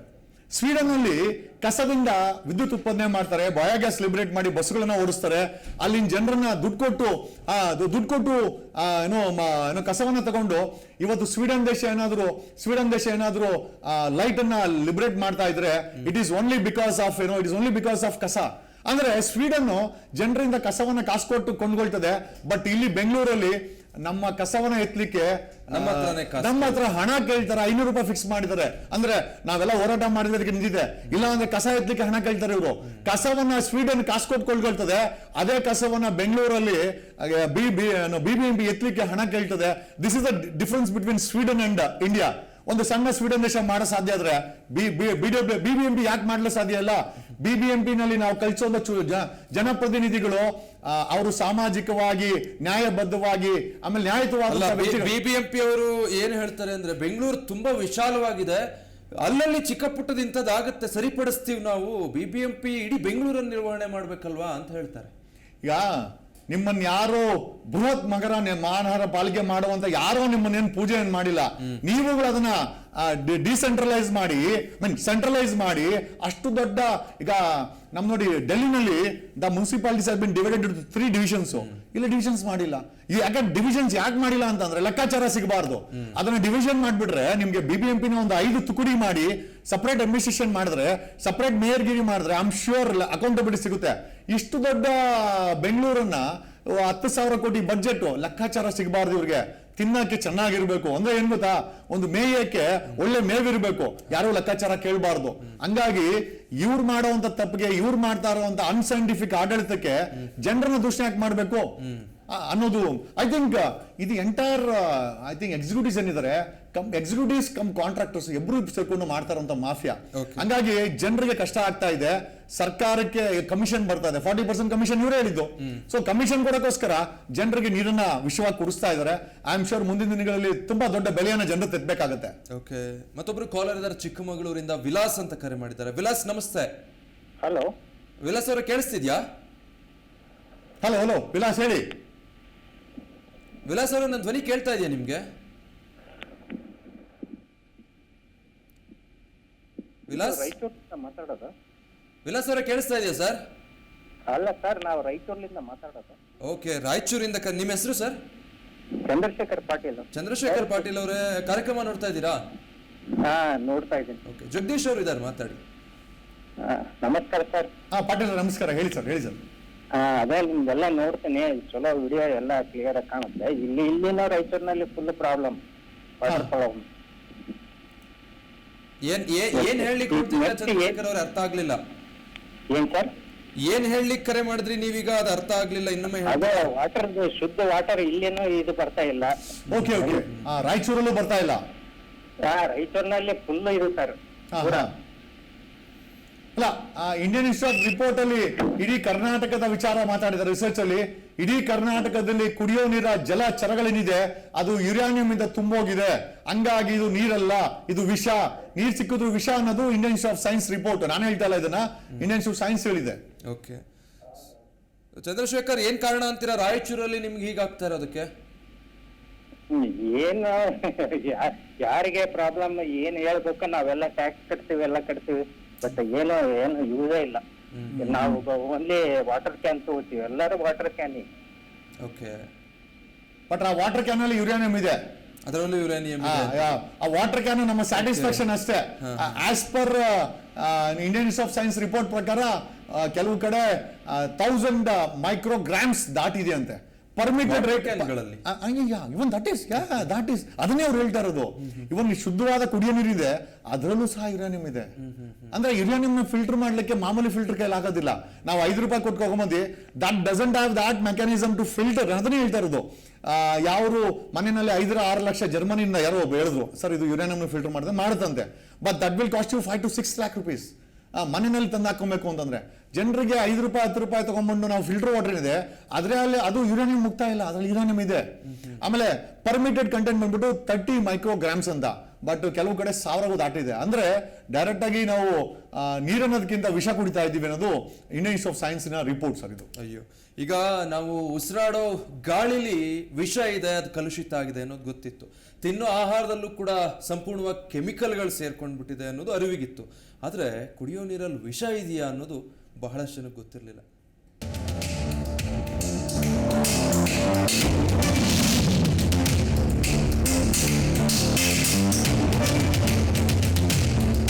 ಸ್ವೀಡನ್ ಅಲ್ಲಿ ಕಸದಿಂದ ವಿದ್ಯುತ್ ಉತ್ಪಾದನೆ ಮಾಡ್ತಾರೆ, ಬಯೋಗ್ಯಾಸ್ ಲಿಬರೇಟ್ ಮಾಡಿ ಬಸ್ಗಳನ್ನ ಓಡಿಸ್ತಾರೆ. ಅಲ್ಲಿನ ಜನರನ್ನ ದುಡ್ಡು ಕೊಟ್ಟು ಕಸವನ್ನ ತಗೊಂಡು ಇವತ್ತು ಸ್ವೀಡನ್ ದೇಶ ಏನಾದ್ರೂ ಲೈಟ್ ಅನ್ನ ಲಿಬರೇಟ್ ಮಾಡ್ತಾ ಇದ್ರೆ it is only because of ಕಸ. ಅಂದ್ರೆ ಸ್ವೀಡನ್ ಜನರಿಂದ ಕಸವನ್ನ ಕಾಸು ಕೊಟ್ಟು ಕೊಂಡ್ಕೊಳ್ತದೆ. ಬಟ್ ಇಲ್ಲಿ ಬೆಂಗಳೂರಲ್ಲಿ ನಮ್ಮ ಕಸವನ್ನ ಎತ್ತಲಿಕ್ಕೆ ನಮ್ಮ ಹತ್ರ ಹಣ ಕೇಳ್ತಾರೆ, 500 ರೂಪಾಯಿ ಫಿಕ್ಸ್ ಮಾಡಿದ್ದಾರೆ. ಅಂದ್ರೆ ನಾವೆಲ್ಲ ಹೋರಾಟ ಮಾಡಿದ್ರೆ ನಿಂತಿದೆ, ಇಲ್ಲ ಅಂದ್ರೆ ಕಸ ಎತ್ತಲಿಕ್ಕೆ ಹಣ ಕೇಳ್ತಾರೆ ಇವರು. ಕಸವನ್ನ ಸ್ವೀಡನ್ ಕಾಸು ಕೊಟ್ಕೊಳ್ತದೆ, ಅದೇ ಕಸವನ್ನ ಬೆಂಗಳೂರಲ್ಲಿ BBMP ಎತ್ತಲಿಕ್ಕೆ ಹಣ ಕೇಳ್ತದೆ. This is the difference between Sweden and India. ಒಂದು ಸಣ್ಣ ಸ್ವೀಡನ್ ದೇಶ ಮಾಡೋ ಸಾಧ್ಯ ಆದ್ರೆ BBMP ಯಾಕೆ ಮಾಡಲು ಸಾಧ್ಯ ಇಲ್ಲ? BBMP ನಲ್ಲಿ ನಾವು ಕಲಿಸೋದ ಜನಪ್ರತಿನಿಧಿಗಳು ಅವರು ಸಾಮಾಜಿಕವಾಗಿ ನ್ಯಾಯಬದ್ಧವಾಗಿ ಆಮೇಲೆ ನ್ಯಾಯಯುತವಾಗಿ. BBMP ಅವರು ಏನ್ ಹೇಳ್ತಾರೆ ಅಂದ್ರೆ, ಬೆಂಗಳೂರು ತುಂಬಾ ವಿಶಾಲವಾಗಿದೆ, ಅಲ್ಲಲ್ಲಿ ಚಿಕ್ಕ ಪುಟ್ಟದಿಂತದಾಗತ್ತೆ, ಸರಿಪಡಿಸ್ತೀವಿ ನಾವು, BBMP ಇಡೀ ಬೆಂಗಳೂರನ್ನು ನಿರ್ವಹಣೆ ಮಾಡ್ಬೇಕಲ್ವಾ ಅಂತ ಹೇಳ್ತಾರೆ. ಈಗ ನಿಮ್ಮನ್ನ ಯಾರೋ ಬೃಹತ್ ಮಾನಹಾರ ಪಾಲಿಕೆ ಮಾಡುವಂತ ಯಾರೋ ನಿಮ್ಮನ್ನೇನು ಪೂಜೆ ಏನ್ ಮಾಡಿಲ್ಲ. ನೀವುಗಳು ಅದನ್ನ ಡಿಸೆಂಟ್ರಲೈಸ್ ಮಾಡಿ ಅಷ್ಟು ದೊಡ್ಡ, ಈಗ ನಮ್ ನೋಡಿ ಡೆಲ್ಲಿನಲ್ಲಿ the municipalities have been divided into 3 divisions. ಇಲ್ಲಿ ಡಿವಿಷನ್ಸ್ ಮಾಡಿಲ್ಲ. ಯಾಕೆ ಡಿವಿಷನ್ಸ್ ಯಾಕೆ ಮಾಡಿಲ್ಲ ಅಂತಂದ್ರೆ ಲೆಕ್ಕಾಚಾರ ಸಿಗಬಾರ್ದು. ಅದನ್ನ ಡಿವಿಷನ್ ಮಾಡ್ಬಿಟ್ರೆ ನಿಮ್ಗೆ BBMP ನ ಒಂದು 5 ತುಕಡಿ ಮಾಡಿ ಸಪರೇಟ್ ಅಡ್ಮಿನಿಸ್ಟ್ರೇಷನ್ ಮಾಡಿದ್ರೆ, ಸಪರೇಟ್ ಮೇಯರ್ಗಿರಿ ಮಾಡಿದ್ರೆ ಐ ಆಮ್ ಶ್ಯೂರ್ ಅಕೌಂಟಬಿಲಿಟಿ ಸಿಗುತ್ತೆ. ಇಷ್ಟು ದೊಡ್ಡ ಬೆಂಗಳೂರನ್ನ 10,000 ಕೋಟಿ ಬಡ್ಜೆಟ್, ಲೆಕ್ಕಾಚಾರ ಸಿಗಬಾರ್ದು ಇವ್ರಿಗೆ. ತಿನ್ನಕ್ಕೆ ಚೆನ್ನಾಗಿರ್ಬೇಕು ಅಂದ್ರೆ ಏನ್ ಗೊತ್ತಾ, ಒಂದು ಮೇಯಕ್ಕೆ ಒಳ್ಳೆ ಮೇವಿರ್ಬೇಕು, ಯಾರು ಲೆಕ್ಕಾಚಾರ ಕೇಳಬಾರ್ದು. ಹಂಗಾಗಿ ಇವ್ರು ಮಾಡುವಂತ ತಪ್ಪಿಗೆ, ಇವ್ರು ಮಾಡ್ತಾ ಇರುವಂತ ಅನ್ಸೈಂಟಿಫಿಕ್ ಆಡಳಿತಕ್ಕೆ ಜನರನ್ನ ದೂಷಣೆ ಯಾಕೆ ಮಾಡ್ಬೇಕು? ಅನ್ನೋದು ಐ ಥಿಂಕ್ ಇದು ಎಂಟೈರ್ ಐ ಥಿಂಕ್ ಎಕ್ಸಿಕ್ಯೂಟಿವ್ಸ್ ಏನಿದ್ದಾರೆ ಎಕ್ಸಿಕ್ಯೂಟಿವ್ಸ್ ಕಮ್ ಕಾಂಟ್ರಾಕ್ಟರ್ಸ್ ಇಬ್ರು ಸೇರ್ಕೊಂಡು ಮಾಡ್ತಾರಂತ ಮಾಫಿಯಾ. ಹಂಗಾಗಿ ಜನರಿಗೆ ಕಷ್ಟ ಆಗ್ತಾ ಇದೆ, ಸರ್ಕಾರಕ್ಕೆ ಕಮಿಷನ್ ಬರ್ತಾ ಇದೆ, 40% ಕಮಿಷನ್ ಇವರೇ ಹೇಳಿದ್ದು. ಸೊ ಕಮಿಷನ್ ಕೊಡೋಕ್ಕೋಸ್ಕರ ಜನರಿಗೆ ನೀರನ್ನ ವಿಷವಾಗಿ ಕುಡಿಸ್ತಾ ಇದ್ದಾರೆ. ಐ ಆಮ್ ಶೋರ್ ಮುಂದಿನ ದಿನಗಳಲ್ಲಿ ತುಂಬಾ ದೊಡ್ಡ ಬೆಲೆಯನ್ನ ಜನರು ತೆತ್ತಬೇಕಾಗತ್ತೆ. ಓಕೆ, ಮತ್ತೊಬ್ರು ಕಾಲರ್ ಇದ್ದಾರೆ ಚಿಕ್ಕಮಗಳೂರಿಂದ, ವಿಲಾಸ್ ಅಂತ ಕರೆ ಮಾಡಿದ್ದಾರೆ. ವಿಲಾಸ್ ನಮಸ್ತೆ. ಹಲೋ ವಿಲಾಸ್ ಅವರ ಕೇಳಿಸ್ತಿದ್ಯಾ? ಹಲೋ ಹಲೋ ವಿಲಾಸ್ ಹೇಳಿ. ವಿಲಾಸ್ ಅವರ ನನ್ನ ಧ್ವನಿ ಕೇಳ್ತಾ ಇದೆಯಾ ನಿಮ್ಗೆ? ವಿಲಾಸ್ ರಾಯಚೂರಿಂದ ಮಾತಾಡೋದು? ವಿಲಾಸ್ ಅವರ ಕೇಳಿಸ್ತಾ ಇದೆಯಾ ಸರ್? ಅಲ್ಲ ಸರ್, ನಾವು ರಾಯಚೂರ್ಲಿಂದ ಮಾತಾಡೋದು. ಓಕೆ, ರಾಯಚೂರಿಂದ ನಿಮ್ಮ ಹೆಸರು ಸರ್? ಚಂದ್ರಶೇಖರ್ ಪಾಟೀಲ್. ಚಂದ್ರಶೇಖರ್ ಪಾಟೀಲ್ ಅವರೇ, ಕಾರ್ಯಕ್ರಮ ನೋಡ್ತಾ ಇದ್ದೀರಾ? ಹಾ, ನೋಡ್ತಾ ಇದ್ದೀನಿ. ಓಕೆ, ಜಗದೀಶ್ ಅವರು ಇದ್ದಾರೆ, ಮಾತಾಡಿ. ನಮಸ್ಕಾರ ಸರ್. ಪಾಟೀಲ್ ನಮಸ್ಕಾರ, ಹೇಳಿ ಸರ್. ಹೇಳಿ ಸರ್. ಅದೇ ನಿಮ್ದೆಲ್ಲ ನೋಡ್ತೀನಿ, ಚಲೋ ವಿಡಿಯೋ ಎಲ್ಲ ಕ್ಲಿಯರ್ ಆಗಿ ಕಾಣುತ್ತೆ. ಇಲ್ಲಿನ ರಾಯಚೂರಿನಲ್ಲಿ ಫುಲ್ ಪ್ರಾಬ್ಲಮ್, ವಾಟರ್ ಪ್ರಾಬ್ಲಮ್. ಏನ್ ಹೇಳಲಿಕ್ಕೆ ಹೊರಟಿದ್ದೀರಾ ಚಂದ್ರಶೇಖರ್ ಅವ್ರೆ? ಅರ್ಥ ಆಗ್ಲಿಲ್ಲ. ಏನ್ ಸರ್? ಏನ್ ಹೇಳಲಿಕ್ಕೆ ಕರೆ ಮಾಡಿದ್ರಿ ನೀವೀಗ? ಅದು ಅರ್ಥ ಆಗ್ಲಿಲ್ಲ, ಇನ್ನೊಮ್ಮೆ ಹೇಳಿ. ಅದೇ ವಾಟರ್, ಶುದ್ಧ ವಾಟರ್ ಇಲ್ಲೇನು ಇದು ಬರ್ತಾ ಇಲ್ಲ. ಓಕೆ ಓಕೆ, ರಾಯಚೂರಲ್ಲೂ ಬರ್ತಾ ಇಲ್ಲ. ರಾಯಚೂರಿನಲ್ಲಿ ಫುಲ್ ಇದು ಸರ್. ಅಲ್ಲ, ಇಂಡಿಯನ್ ಇನ್ಸ್ಟಿಟ್ಯೂಟ್ ರಿಪೋರ್ಟ್ ಅಲ್ಲಿ ಇಡೀ ಕರ್ನಾಟಕದ ವಿಚಾರ ಮಾತಾಡಿದ್ದಾರೆ. ರಿಸರ್ಚ್ ಅಲ್ಲಿ ಇಡೀ ಕರ್ನಾಟಕದಲ್ಲಿ ಕುಡಿಯೋ ನೀರ ಜಲಚರಗಳೇನಿದೆ ಅದು ಯುರೇನಿಯಂ ಇಂದ ತುಂಬೋಗಿದೆ, ಹಂಗಾಗಿ ಇದು ನೀರಲ್ಲ, ಇದು ವಿಷ, ನೀರ್ ಸಿಕ್ಕಿದ್ರು ವಿಷ ಅನ್ನೋದು Indian Institute of Science report. ನಾನು ಹೇಳ್ತಾ ಇಲ್ಲ ಇದನ್ನ, ಇಂಡಿಯನ್ ಇನ್ಸ್ಟಿಟ್ಯೂಟ್ ಸೈನ್ಸ್ ಹೇಳಿದೆ. ಓಕೆ ಚಂದ್ರಶೇಖರ್, ಏನ್ ಕಾರಣ ಅಂತೀರಾ ರಾಯಚೂರಲ್ಲಿ ನಿಮ್ಗೆ ಹೀಗಾಗ್ತಾ ಇರೋದಕ್ಕೆ? ಏನು ಯಾರಿಗೆ ಪ್ರಾಬ್ಲಮ್ ಏನ್ ಹೇಳ್ಬೇಕು, ನಾವೆಲ್ಲ ಟ್ಯಾಕ್ಸ್ ಕಟ್ತೀವಿ, ಎಲ್ಲ ಕಟ್ತೀವಿ, ಬಟ್ ಏನು ಯೂಸೇ ಇಲ್ಲ. ನಾವು ಓನ್ಲಿ ವಾಟರ್ ಕ್ಯಾನ್ ತಗೋತೀವಿ, ಎಲ್ಲರೂ ವಾಟರ್ ಕ್ಯಾನ್. ಓಕೆ, ಬಟ್ ಆ ವಾಟರ್ ಕ್ಯಾನ್ ಅಲ್ಲಿ ಯುರೇನಿಯಂ ಇದೆ, ಅದರಲ್ಲೂ ಯುರೇನಿಯಂ. ಆ ವಾಟರ್ ಕ್ಯಾನ್ ನಮ್ಮ ಸ್ಯಾಟಿಸ್ಫ್ಯಾಕ್ಷನ್ ಅಷ್ಟೇ. As per Indian Institute of Science report ಪ್ರಕಾರ ಕೆಲವು ಕಡೆ 1000 ಮೈಕ್ರೋಗ್ರಾಮ್ಸ್ ದಾಟಿದೆ ಅಂತೆ permitted rate. Even that is ಅದನ್ನೇ ಅವ್ರು ಹೇಳ್ತಾ ಇರೋದು. ಇವನ್ ಶುದ್ಧವಾದ ಕುಡಿಯೋ ನೀರಿದೆ, ಅದರಲ್ಲೂ ಸಹ ಯುರೇನಿಯಂ ಇದೆ. ಅಂದ್ರೆ ಯುರೇನಿಯಂ ಫಿಲ್ಟರ್ ಮಾಡ್ಲಿಕ್ಕೆ ಮಾಮೂಲಿ ಫಿಲ್ಟರ್ ಕೈಲಿ ಆಗೋದಿಲ್ಲ. ನಾವು ₹5 ಕೊಟ್ಟು ಹೋಗ್ಬಂದಿ, that doesn't have that mechanism to filter. ಅದನ್ನೇ ಹೇಳ್ತಾ ಇರೋದು. ಯಾರು ಮನೆಯಲ್ಲಿ 5-6 ಲಕ್ಷ ಜರ್ಮನಿಯಿಂದ ಯಾರೋ ಒಬ್ಬ ಹೇಳಿದ್ರು, ಸರ್ ಇದು ಯುರೇನಿಯಂ ಫಿಲ್ಟರ್ ಮಾಡುತ್ತಂತೆ, but that will cost you 5 to 6 lakh rupees. ಮನೆಯಲ್ಲಿ ತಂದು ಹಾಕೊಬೇಕು ಅಂತಂದ್ರೆ ಜನರಿಗೆ ₹5 ₹10 ತಗೊಂಡ್ಬಂದು ನಾವು ಫಿಲ್ಟರ್ ವಾಟರ್ ಏನಿದೆ ಅದ್ರಲ್ಲಿ ಅದು ಯುರೇನಿಯಂ ಮುಕ್ತ ಇಲ್ಲ, ಅದ್ರಲ್ಲಿ ಯುರೇನಿಯಂ ಇದೆ. ಆಮೇಲೆ ಪರ್ಮಿಟೆಡ್ ಕಂಟೆಂಟ್ ಬಂದ್ಬಿಟ್ಟು 30 ಮೈಕ್ರೋಗ್ರಾಮ್ಸ್ ಅಂತ, ಬಟ್ ಕೆಲವು ಕಡೆ 1000 ದಾಟಿದೆ. ಅಂದ್ರೆ ಡೈರೆಕ್ಟ್ ಆಗಿ ನಾವು ನೀರನ್ನೋದಕ್ಕಿಂತ ವಿಷ ಕುಡಿತಾ ಇದ್ದೀವಿ ಅನ್ನೋದು ಇಂಡಿಯನ್ ಇನ್ಸ್ಟಿಟ್ಯೂಟ್ ಆಫ್ ಸೈನ್ಸ್ನ ರಿಪೋರ್ಟ್ ಸರ್ ಇದು. ಅಯ್ಯೋ, ಈಗ ನಾವು ಉಸಿರಾಡೋ ಗಾಳಿಲಿ ವಿಷ ಇದೆ, ಅದು ಕಲುಷಿತ ಆಗಿದೆ ಅನ್ನೋದು ಗೊತ್ತಿತ್ತು. ತಿನ್ನೋ ಆಹಾರದಲ್ಲೂ ಕೂಡ ಸಂಪೂರ್ಣವಾಗಿ ಕೆಮಿಕಲ್ಗಳು ಸೇರ್ಕೊಂಡ್ಬಿಟ್ಟಿದೆ ಅನ್ನೋದು ಅರಿವಿಗಿತ್ತು. ಆದರೆ ಕುಡಿಯೋ ನೀರಲ್ಲಿ ವಿಷ ಇದೆಯಾ ಅನ್ನೋದು ಬಹಳಷ್ಟು ಜನಕ್ಕೆ ಗೊತ್ತಿರಲಿಲ್ಲ.